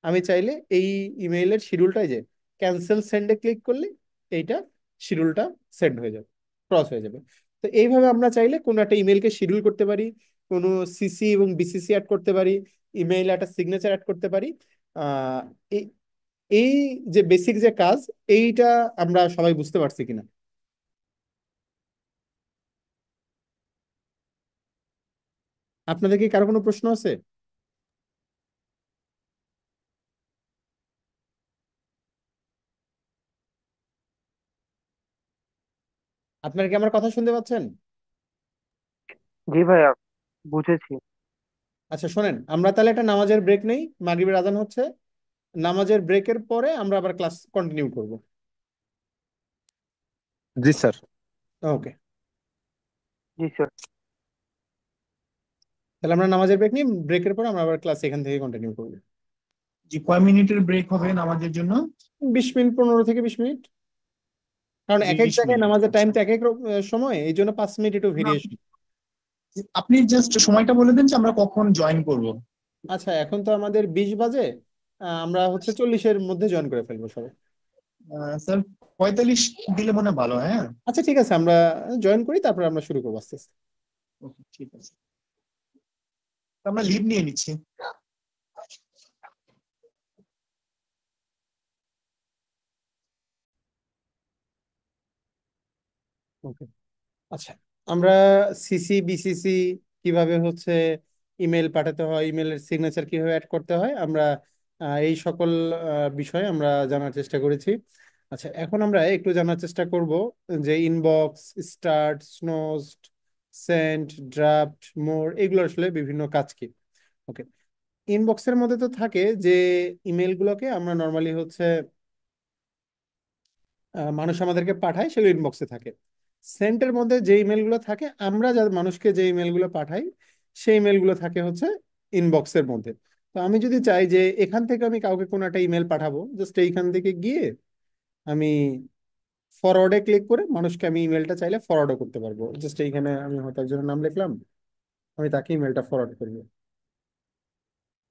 আমি চাইলে এই ইমেইলের শিডিউলটাই যে ক্যান্সেল সেন্ডে ক্লিক করলে এইটা শিডিউলটা সেন্ড হয়ে যাবে, ক্রস হয়ে যাবে। তো এইভাবে আমরা চাইলে কোনো একটা ইমেলকে শিডিউল করতে পারি, কোনো সিসি এবং বিসিসি অ্যাড করতে পারি, ইমেইল একটা সিগনেচার অ্যাড করতে পারি। আহ এই এই যে বেসিক যে কাজ, এইটা আমরা সবাই বুঝতে পারছি কিনা? আপনাদের কি কারো কোনো প্রশ্ন আছে? আপনারা কি আমার কথা শুনতে পাচ্ছেন? জি ভাইয়া, বুঝেছি। আচ্ছা শোনেন, আমরা তাহলে একটা নামাজের ব্রেক নেই, মাগরিবের আজান হচ্ছে। নামাজের ব্রেকের পরে আমরা আবার ক্লাস কন্টিনিউ করব। জি স্যার। ওকে, জি স্যার। তাহলে আমরা নামাজের ব্রেক নিই, ব্রেকের পরে আমরা আবার ক্লাস এখান থেকে কন্টিনিউ করবো। যে কয় মিনিটের ব্রেক হবে নামাজের জন্য? 20 মিনিট, 15 থেকে 20 মিনিট। কারণ এক এক 20 জায়গায় মিনিট নামাজের টাইম আচ্ছা। তো এক এক সময়, এই জন্য 5 মিনিট একটু না, ভেরিয়েশন। আপনি জাস্ট সময়টা বলে দেন যে আমরা কখন জয়েন করব। আচ্ছা, এখন তো আমাদের 20 বাজে, আমরা হচ্ছে 40-এর মধ্যে জয়েন করে ফেলবো সবাই। স্যার 45 দিলে মনে হয় ভালো, হ্যাঁ। আচ্ছা ঠিক আছে, আমরা জয়েন করি, তারপর আমরা শুরু করবো আস্তে আস্তে। ওকে, ঠিক আছে। তো আমরা লিভ নিয়ে নিচ্ছি। ওকে। আচ্ছা, আমরা সিসি বিসিসি কিভাবে হচ্ছে ইমেল পাঠাতে হয়, ইমেলের সিগনেচার কিভাবে অ্যাড করতে হয়, আমরা এই সকল বিষয়ে আমরা জানার চেষ্টা করেছি। আচ্ছা, এখন আমরা একটু জানার চেষ্টা করব যে ইনবক্স, স্টার্ট, স্নোজড, সেন্ড, ড্রাফট, মোর, এগুলো আসলে বিভিন্ন কাজ কি। ওকে। ইনবক্সের মধ্যে তো থাকে যে ইমেলগুলোকে আমরা নর্মালি হচ্ছে মানুষ আমাদেরকে পাঠায়, সেগুলো ইনবক্সে থাকে। সেন্টের মধ্যে যে ইমেলগুলো থাকে, আমরা যাদের মানুষকে যে ইমেলগুলো পাঠাই, সেই ইমেলগুলো থাকে হচ্ছে ইনবক্সের মধ্যে। তো আমি যদি চাই যে এখান থেকে আমি কাউকে কোনো একটা ইমেল পাঠাবো, জাস্ট এইখান থেকে গিয়ে আমি ফরওয়ার্ডে ক্লিক করে মানুষকে আমি ইমেলটা চাইলে ফরওয়ার্ডও করতে পারবো। জাস্ট এইখানে আমি হয়তো একজনের নাম লিখলাম, আমি তাকে ইমেলটা ফরওয়ার্ড করবো।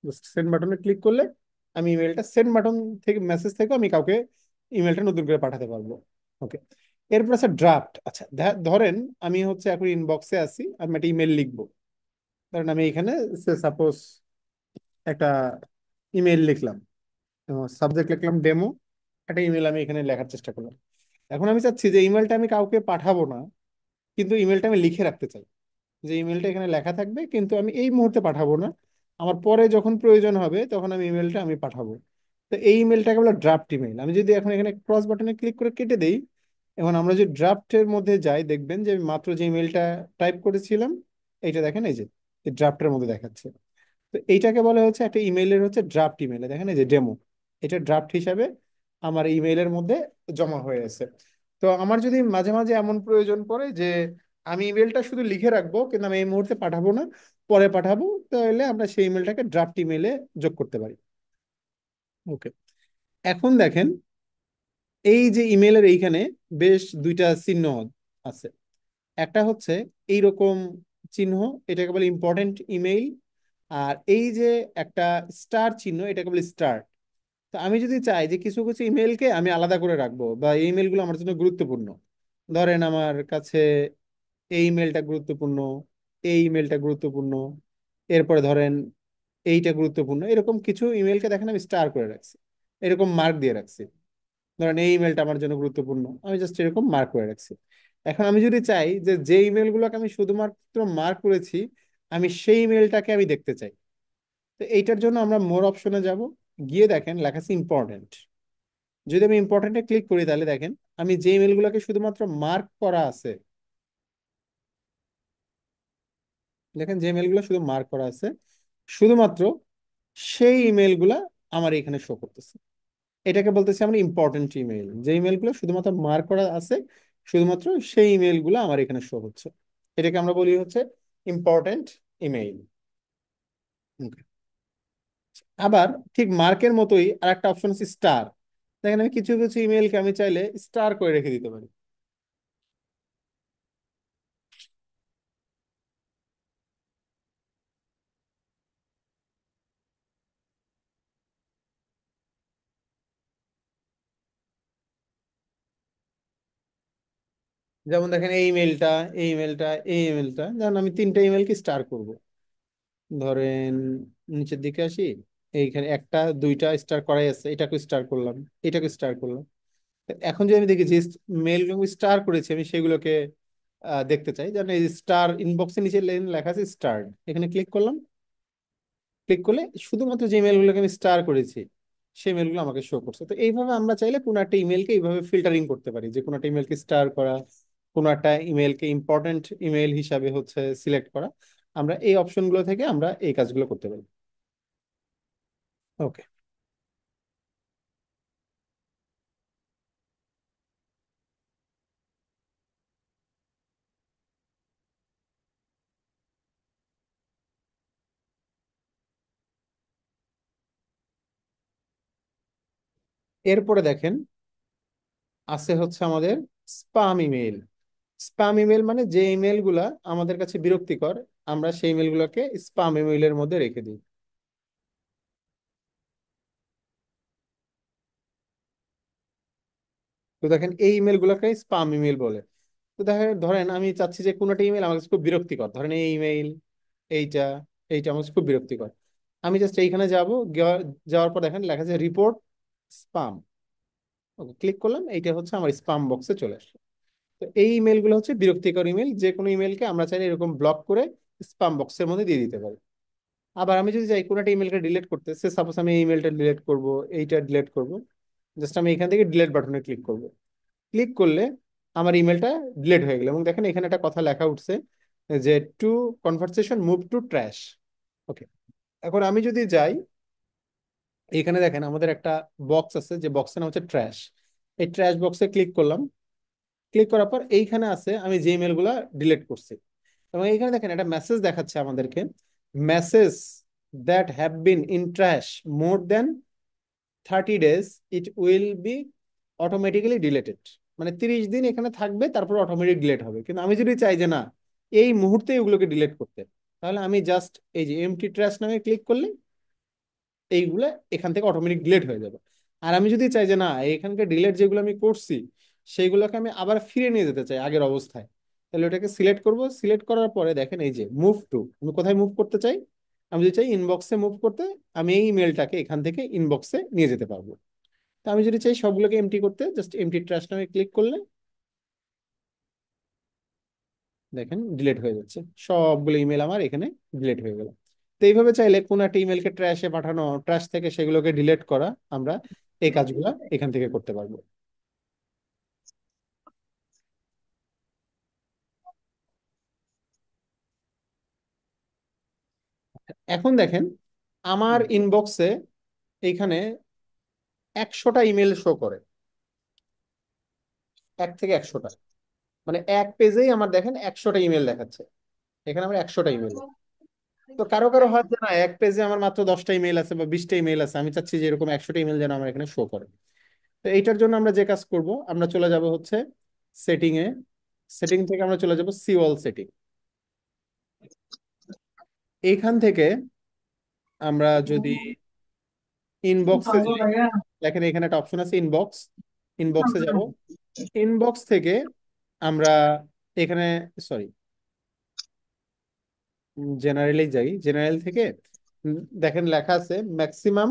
জাস্ট সেন্ড বাটনে ক্লিক করলে আমি ইমেলটা সেন্ড বাটন থেকে, মেসেজ থেকে আমি কাউকে ইমেলটা নতুন করে পাঠাতে পারবো। ওকে। এরপর আছে ড্রাফট। আচ্ছা, ধরেন আমি হচ্ছে এখন ইনবক্সে আছি, আমি একটা ইমেল লিখবো। ধরেন আমি এখানে সাপোজ একটা ইমেল লিখলাম, সাবজেক্ট লিখলাম ডেমো, একটা ইমেল আমি এখানে লেখার চেষ্টা করলাম। এখন আমি চাচ্ছি যে ইমেলটা আমি কাউকে পাঠাবো না, কিন্তু ইমেলটা আমি লিখে রাখতে চাই, যে ইমেলটা এখানে লেখা থাকবে, কিন্তু আমি এই মুহূর্তে পাঠাবো না, আমার পরে যখন প্রয়োজন হবে তখন আমি ইমেলটা আমি পাঠাবো। তো এই ইমেলটাকে বলে ড্রাফট ইমেল। আমি যদি এখন এখানে ক্রস বাটনে ক্লিক করে কেটে দেই, এখন আমরা যদি ড্রাফটের মধ্যে যাই, দেখবেন যে আমি মাত্র যে ইমেলটা টাইপ করেছিলাম, এইটা দেখেন, এই যে ড্রাফটের মধ্যে দেখাচ্ছে। তো এইটাকে বলা হচ্ছে একটা ইমেইলের হচ্ছে ড্রাফট ইমেল, দেখেন এই যে ডেমো, এটা ড্রাফট হিসাবে আমার ইমেইলের মধ্যে জমা হয়ে আছে। তো আমার যদি মাঝে মাঝে এমন প্রয়োজন পড়ে যে আমি ইমেলটা শুধু লিখে রাখবো, কিন্তু আমি এই মুহূর্তে পাঠাবো না, পরে পাঠাবো, তাহলে আমরা সেই ইমেলটাকে ড্রাফট ইমেলে যোগ করতে পারি। ওকে। এখন দেখেন, এই যে ইমেলের এইখানে বেশ দুইটা চিহ্ন আছে। একটা হচ্ছে এইরকম চিহ্ন, এটাকে বলে ইম্পর্টেন্ট ইমেইল। আর এই যে একটা স্টার চিহ্ন, এটাকে বলে স্টার। তো আমি যদি চাই যে কিছু কিছু ইমেলকে আমি আলাদা করে রাখবো, বা এই ইমেলগুলো আমার জন্য গুরুত্বপূর্ণ, ধরেন আমার কাছে এই ইমেলটা গুরুত্বপূর্ণ, এই ইমেলটা গুরুত্বপূর্ণ, এরপরে ধরেন এইটা গুরুত্বপূর্ণ, এরকম কিছু ইমেলকে দেখেন আমি স্টার করে রাখছি, এরকম মার্ক দিয়ে রাখছি। ধরেন এই ইমেলটা আমার জন্য গুরুত্বপূর্ণ, আমি জাস্ট এরকম মার্ক করে রাখছি। এখন আমি যদি চাই যে যে ইমেলগুলোকে আমি শুধুমাত্র মার্ক করেছি, আমি সেই ইমেলটাকে আমি দেখতে চাই, তো এইটার জন্য আমরা মোর অপশনে যাব, গিয়ে দেখেন লেখা আছে ইম্পর্টেন্ট। যদি আমি ইম্পর্টেন্টে ক্লিক করি, তাহলে দেখেন আমি যে ইমেলগুলোকে শুধুমাত্র মার্ক করা আছে, দেখেন যে ইমেলগুলো শুধু মার্ক করা আছে, শুধুমাত্র সেই ইমেলগুলা আমার এখানে শো করতেছে। এটাকে বলতেছি আমরা ইম্পর্টেন্ট ইমেল। যে ইমেলগুলো শুধুমাত্র মার্ক করা আছে, শুধুমাত্র সেই ইমেলগুলো আমার এখানে শো হচ্ছে, এটাকে আমরা বলি হচ্ছে ইম্পর্টেন্ট ইমেইল। আবার ঠিক মার্কের মতোই আর একটা অপশন আছে স্টার। দেখেন আমি কিছু কিছু ইমেলকে আমি চাইলে স্টার করে রেখে দিতে পারি। যেমন দেখেন এই ইমেলটা, এই ইমেলটা, এই ইমেলটা, যেমন আমি 3টা ইমেলকে স্টার করব। ধরেন নিচের দিকে আসি, এইখানে 1টা 2টা স্টার করাই আছে, এটাকে স্টার করলাম, এটাকে স্টার করলাম। তো এখন যদি আমি দেখি যে মেলগুলো স্টার করেছি, আমি সেগুলোকে দেখতে চাই, যেমন এই স্টার ইনবক্সের নিচে লেখা আছে স্টার, এখানে ক্লিক করলাম। ক্লিক করলে শুধুমাত্র যে ইমেলগুলোকে আমি স্টার করেছি, সেই মেলগুলো আমাকে শো করছে। তো এইভাবে আমরা চাইলে কোনো একটা ইমেলকে এইভাবে ফিল্টারিং করতে পারি, যে কোনো একটা ইমেলকে স্টার করা, কোনো একটা ইমেলকে ইম্পর্টেন্ট ইমেল হিসাবে হচ্ছে সিলেক্ট করা। আমরা এই অপশনগুলো থেকে আমরা এই কাজগুলো করতে পারি। ওকে। এরপরে দেখেন আছে হচ্ছে আমাদের স্পাম ইমেল। স্পাম ইমেল মানে যে ইমেল গুলা আমাদের কাছে বিরক্তিকর, আমরা সেই ইমেল গুলোকে স্পাম ইমেলের মধ্যে রেখে দিই। তো দেখেন এই ইমেল গুলোকে স্পাম ইমেল বলে। তো দেখেন ধরেন আমি চাচ্ছি যে কোনো একটা ইমেল আমার কাছে খুব বিরক্তিকর, ধরেন এই ইমেল, এইটা এইটা আমার কাছে খুব বিরক্তিকর। আমি জাস্ট এইখানে যাব, যাওয়ার পর দেখেন লেখা আছে রিপোর্ট স্পাম। ওকে, ক্লিক করলাম, এইটা হচ্ছে আমার স্পাম বক্সে চলে আসলো। তো এই ইমেলগুলো হচ্ছে বিরক্তিকর ইমেল, যে কোনো ইমেলকে আমরা চাইলে এরকম ব্লক করে স্পাম বক্সের মধ্যে দিয়ে দিতে পারি। আবার আমি যদি চাই কোনো একটা ইমেলকে ডিলিট করতে, সে সাপোজ আমি এই ইমেলটা ডিলিট করব, এইটা ডিলিট করব, জাস্ট আমি এখান থেকে ডিলিট বাটনে ক্লিক করব। ক্লিক করলে আমার ইমেলটা ডিলিট হয়ে গেল। এবং দেখেন এখানে একটা কথা লেখা উঠছে যে two conversation move to trash. Okay, এখন আমি যদি যাই, এখানে দেখেন আমাদের একটা বক্স আছে, যে বক্সের নাম হচ্ছে ট্র্যাশ। এই ট্র্যাশ বক্সে ক্লিক করলাম। ক্লিক করার পর এইখানে আছে আমি যে ইমেলগুলো ডিলিট করছি। এবং এইখানে দেখেন একটা মেসেজ দেখাচ্ছে আমাদেরকে, message that have been in trash more than 30 days it will be automatically deleted. মানে 30 দিন এখানে থাকবে, তারপর অটোমেটিক ডিলেট হবে। কিন্তু আমি যদি চাই যে না, এই মুহূর্তে এগুলোকে ডিলেট করতে, তাহলে আমি জাস্ট এই যে এমটি ট্র্যাশ নামে ক্লিক করলে এইগুলো এখান থেকে অটোমেটিক ডিলেট হয়ে যাবে। আর আমি যদি চাই যে না, এখানকার ডিলেট যেগুলো আমি করছি সেইগুলোকে আমি আবার ফিরে নিয়ে যেতে চাই আগের অবস্থায়, তাহলে ওটাকে সিলেক্ট করব। সিলেক্ট করার পরে দেখেন এই যে মুভ টু, আমি কোথায় মুভ করতে চাই, আমি যদি চাই ইনবক্সে মুভ করতে, আমি এই ইমেলটাকে এখান থেকে ইনবক্সে নিয়ে যেতে পারবো। তো আমি যদি চাই সবগুলোকে এমটি করতে, জাস্ট এমটি ট্র্যাশ নামে ক্লিক করলে দেখেন ডিলিট হয়ে যাচ্ছে, সবগুলো ইমেল আমার এখানে ডিলিট হয়ে গেল। তো এইভাবে চাইলে কোন একটা ইমেলকে ট্র্যাশে পাঠানো, ট্র্যাশ থেকে সেগুলোকে ডিলিট করা, আমরা এই কাজগুলো এখান থেকে করতে পারবো। এখন দেখেন আমার ইনবক্সে এইখানে 100টা ইমেল শো করে, 1 থেকে 100টা, মানে এক পেজেই আমার দেখেন 100টা ইমেল দেখাচ্ছে। এখানে আমার 100টা ইমেল। তো কারো কারো হয় যে না, এক পেজে আমার মাত্র 10টা ইমেল আছে বা 20টা ইমেল আছে, আমি চাচ্ছি যে এরকম 100টা ইমেল যেন আমার এখানে শো করে। তো এইটার জন্য আমরা যে কাজ করব, আমরা চলে যাব হচ্ছে সেটিং এ। সেটিং থেকে আমরা চলে যাব সি অল সেটিং। এইখান থেকে আমরা যদি ইনবক্সে যাই, দেখেন এখানে একটা অপশন আছে ইনবক্স। ইনবক্সে যাব, ইনবক্স থেকে আমরা এখানে, সরি, জেনারেলে যাই। জেনারেল থেকে দেখেন লেখা আছে ম্যাক্সিমাম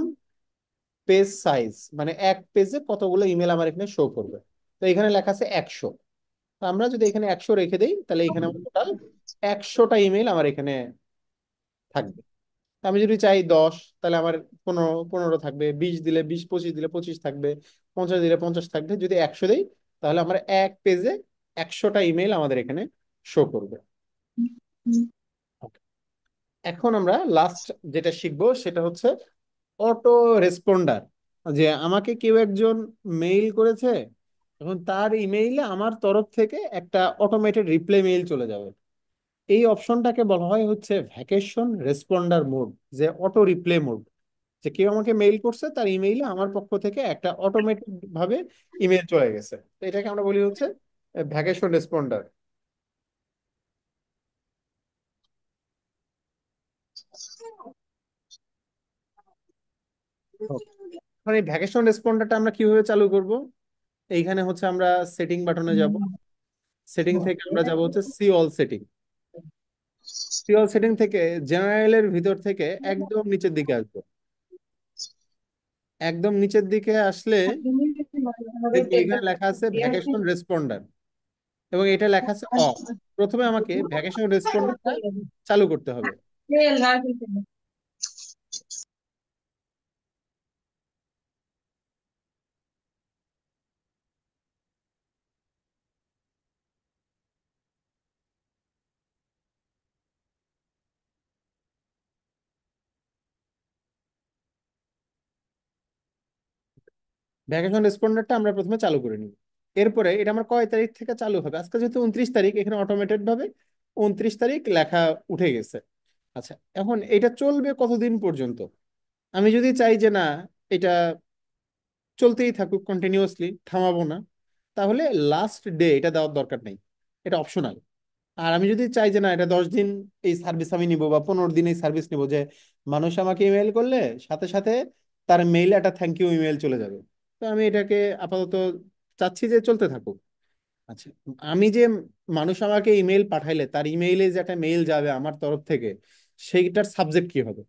পেজ সাইজ, মানে এক পেজে কতগুলো ইমেল আমার এখানে শো করবে। তো এখানে লেখা আছে 100। তো আমরা যদি এখানে 100 রেখে দিই, তাহলে এখানে আমার টোটাল 100টা ইমেল আমার এখানে থাকবে। আমি যদি চাই 10, তাহলে আমার 15 থাকবে, 20 দিলে 20, 25 দিলে 25 থাকবে, 50 দিলে 50 থাকবে। যদি 100 দিই, তাহলে আমার এক পেজে 100টা ইমেল আমাদের এখানে শো করবে। Okay. এখন আমরা লাস্ট যেটা শিখবো সেটা হচ্ছে অটো রেসপন্ডার। যে আমাকে কেউ একজন মেইল করেছে, এখন তার ইমেইলে আমার তরফ থেকে একটা অটোমেটেড রিপ্লাই মেইল চলে যাবে। এই অপশনটাকে বলা হয় হচ্ছে ভ্যাকেশন রেসপন্ডার মোড, যে অটো রিপ্লে মোড। যে কেউ আমাকে মেইল করছে, তার ইমেইলে আমার পক্ষ থেকে একটা অটোমেটেড ভাবে ইমেল চলে গেছে। তো এটাকে আমরা বলি হচ্ছে ভ্যাকেশন রেসপন্ডার। এখন এই ভ্যাকেশন রেসপন্ডারটা আমরা কিভাবে চালু করব? এইখানে হচ্ছে আমরা সেটিং বাটনে যাব। সেটিং থেকে আমরা যাব হচ্ছে see all setting. See all setting থেকে জেনারেলের ভিতর থেকে একদম নিচের দিকে আসবো। একদম নিচের দিকে আসলে দেখবো এখানে লেখা আছে ভ্যাকেশন রেসপন্ডার, এবং এটা লেখা আছে অফ। প্রথমে আমাকে ভ্যাকেশন রেসপন্ডারটা চালু করতে হবে। ভ্যাকেশন রেসপন্ডারটা আমরা প্রথমে চালু করে নিব। এরপরে এটা আমার কয় তারিখ থেকে চালু হবে? আজকে যেহেতু 29 তারিখ, এখানে অটোমেটেড ভাবে 29 তারিখ লেখা উঠে গেছে। আচ্ছা, এখন এটা চলবে কতদিন পর্যন্ত? আমি যদি চাই যে না, এটা চলতেই থাকুক কন্টিনিউয়াসলি, থামাবো না, তাহলে লাস্ট ডে এটা দেওয়ার দরকার নেই, এটা অপশনাল। আর আমি যদি চাই যে না এটা 10 দিন এই সার্ভিস আমি নিব বা 15 দিন এই সার্ভিস নিব, যে মানুষ আমাকে ইমেল করলে সাথে সাথে তার মেইলে একটা থ্যাংক ইউ ইমেল চলে যাবে, তো আমি এটাকে আপাতত চাচ্ছি যে চলতে থাকুক। আচ্ছা, আমি যে মানুষ আমাকে ইমেল পাঠাইলে তার ইমেইলে যে একটা মেইল যাবে আমার তরফ থেকে, সেইটার সাবজেক্ট কি হবে?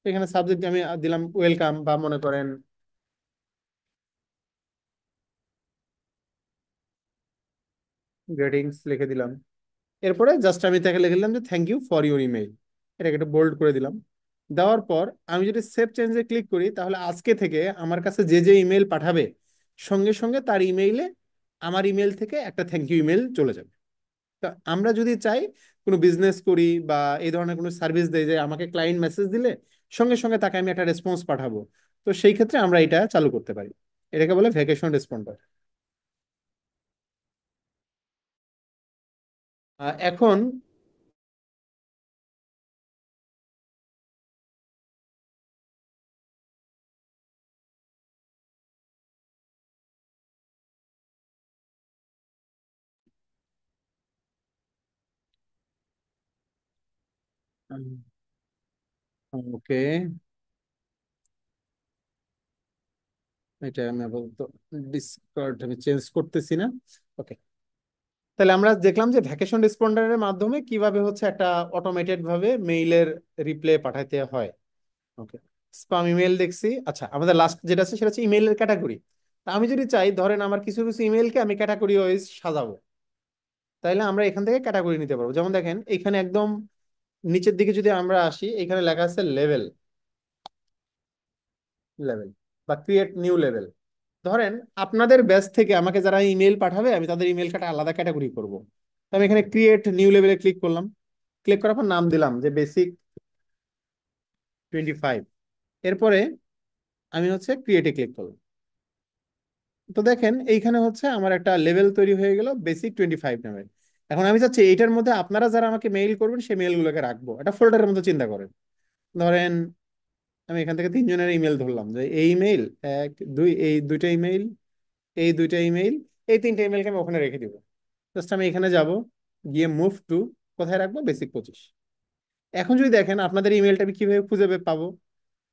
এখানে সাবজেক্ট আমি দিলাম ওয়েলকাম, বা মনে করেন গ্রেটিংস লিখে দিলাম। এরপরে জাস্ট আমি তাকে লিখে দিলাম যে thank you for your email, এটাকে একটু বোল্ড করে দিলাম। দেওয়ার পর আমি যদি সেভ চেঞ্জে ক্লিক করি, তাহলে আজকে থেকে আমার কাছে যে যে ইমেল পাঠাবে সঙ্গে সঙ্গে তার ইমেইলে আমার ইমেল থেকে একটা থ্যাংক ইউ ইমেল চলে যাবে। তা আমরা যদি চাই কোনো বিজনেস করি বা এই ধরনের কোনো সার্ভিস দেয়, যে আমাকে ক্লায়েন্ট মেসেজ দিলে সঙ্গে সঙ্গে তাকে আমি একটা রেসপন্স পাঠাবো, তো সেই ক্ষেত্রে আমরা এটা চালু করতে পারি। এটাকে বলে ভ্যাকেশন রেসপন্ডার। এখন ওকে, এটা আমি আপাতত ডিসকর্ড আমি চেঞ্জ করতেছি না। ওকে, তাহলে আমরা দেখলাম যে ভ্যাকেশন রেসপন্ডারের মাধ্যমে কিভাবে হচ্ছে একটা অটোমেটেড ভাবে মেইলের রিপ্লাই পাঠাতে হয়। ওকে, স্পাম ইমেল দেখছি। আচ্ছা, আমাদের লাস্ট যেটা আছে সেটা হচ্ছে ইমেইলের ক্যাটাগরি। তা আমি যদি চাই, ধরেন আমার কিছু কিছু ইমেলকে আমি ক্যাটাগরি ওয়াইজ সাজাবো, তাইলে আমরা এখান থেকে ক্যাটাগরি নিতে পারবো। যেমন দেখেন এখানে একদম নিচের দিকে যদি আমরা আসি, এখানে লেখা আছে লেভেল, লেভেল বা ক্রিয়েট নিউ লেভেল। ধরেন আপনাদের ব্যাচ থেকে আমাকে যারা ইমেল পাঠাবে, আমি তাদের ইমেলটা আলাদা ক্যাটাগরি করব। তো আমি এখানে ক্রিয়েট নিউ লেভেলে ক্লিক করলাম। ক্লিক করার পর নাম দিলাম যে বেসিক 25। এরপরে আমি হচ্ছে ক্রিয়েটে ক্লিক করলাম। তো দেখেন এইখানে হচ্ছে আমার একটা লেভেল তৈরি হয়ে গেল বেসিক 25 নামে। এখন আমি চাচ্ছি এইটার মধ্যে আপনারা যারা আমাকে মেইল করবেন সেই মেইলগুলোকে রাখবো, এটা ফোল্ডারের মতো চিন্তা করেন। ধরেন আমি এখান থেকে 3 জনের ইমেল ধরলাম, যে এই ইমেল 1 2, এই দুইটা ইমেল, এই দুইটা ইমেল, এই 3টে ইমেলকে আমি ওখানে রেখে দিব। জাস্ট আমি এখানে যাব, গিয়ে মুভ টু, কোথায় রাখবো, বেসিক 25। এখন যদি দেখেন আপনাদের ইমেলটা আমি কিভাবে খুঁজে পাবো,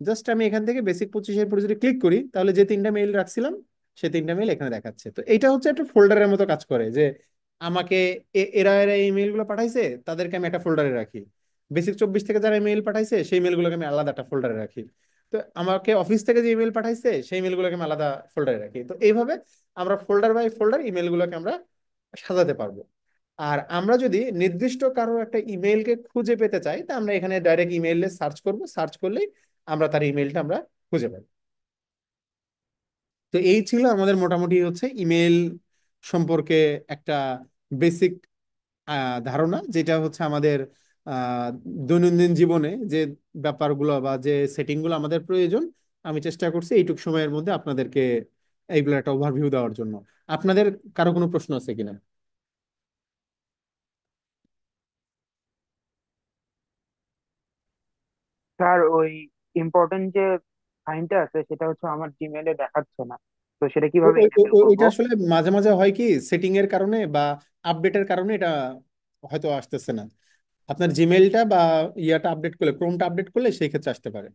জাস্ট আমি এখান থেকে বেসিক 25-এর উপরে যদি ক্লিক করি, তাহলে যে 3টা মেইল রাখছিলাম সেই 3টা মেইল এখানে দেখাচ্ছে। তো এইটা হচ্ছে একটা ফোল্ডারের মতো কাজ করে, যে আমাকে এরা এরা এই মেইলগুলো পাঠাইছে তাদেরকে আমি একটা ফোল্ডারে রাখি, বেসিক 24 থেকে যারা মেইল পাঠাইছে সেই মেইলগুলোকে আমি আলাদা একটা ফোল্ডারে রাখি, তো আমাকে অফিস থেকে যে ইমেল পাঠাইছে সেই মেইলগুলোকে আমি আলাদা ফোল্ডারে রাখি। তো এইভাবে আমরা ফোল্ডার বাই ফোল্ডার ইমেলগুলোকে আমরা সাজাতে পারবো। আর আমরা যদি নির্দিষ্ট কারো একটা ইমেলকে খুঁজে পেতে চাই, তা আমরা এখানে ডাইরেক্ট ইমেইলে সার্চ করব, সার্চ করলেই আমরা তার ইমেলটা আমরা খুঁজে পাবো। তো এই ছিল আমাদের মোটামুটি হচ্ছে ইমেল সম্পর্কে একটা বেসিক ধারণা, যেটা হচ্ছে আমাদের আহ, দৈনন্দিন জীবনে যে ব্যাপারগুলো বা যে সেটিংগুলো আমাদের প্রয়োজন, আমি চেষ্টা করছি এইটুক সময়ের মধ্যে আপনাদেরকে এইগুলো একটা ওভারভিউ দেওয়ার জন্য। আপনাদের কারো কোনো প্রশ্ন আছে কিনা? স্যার, ওই ইম্পর্টেন্ট যে ফাইলটা আছে সেটা হচ্ছে আমার জিমেলে দেখাচ্ছে না, তো সেটা কিভাবে এনেবল করব? এটা আসলে মাঝে মাঝে হয় কি, সেটিং এর কারণে বা আপডেটের কারণে এটা হয়তো আসতেছে না। আপনার জিমেইলটা বা ইয়াটা আপডেট করলে, ক্রোমটা আপডেট করলে সেই ক্ষেত্রে আসতে পারে।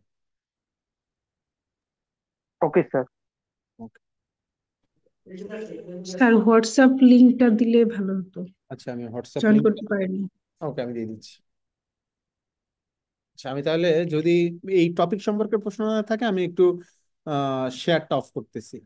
Okay sir. স্যার হোয়াটসঅ্যাপ লিংকটা দিলে ভালো হতো, আচ্ছা, আমি হোয়াটসঅ্যাপ জয়েন লিংক, করতে পারিনি। ওকে আমি দিয়ে দিচ্ছি। আচ্ছা, আমি তাহলে যদি এই টপিক সম্পর্কে প্রশ্ন না থাকে, আমি একটু শেয়ারটা অফ করতেছি।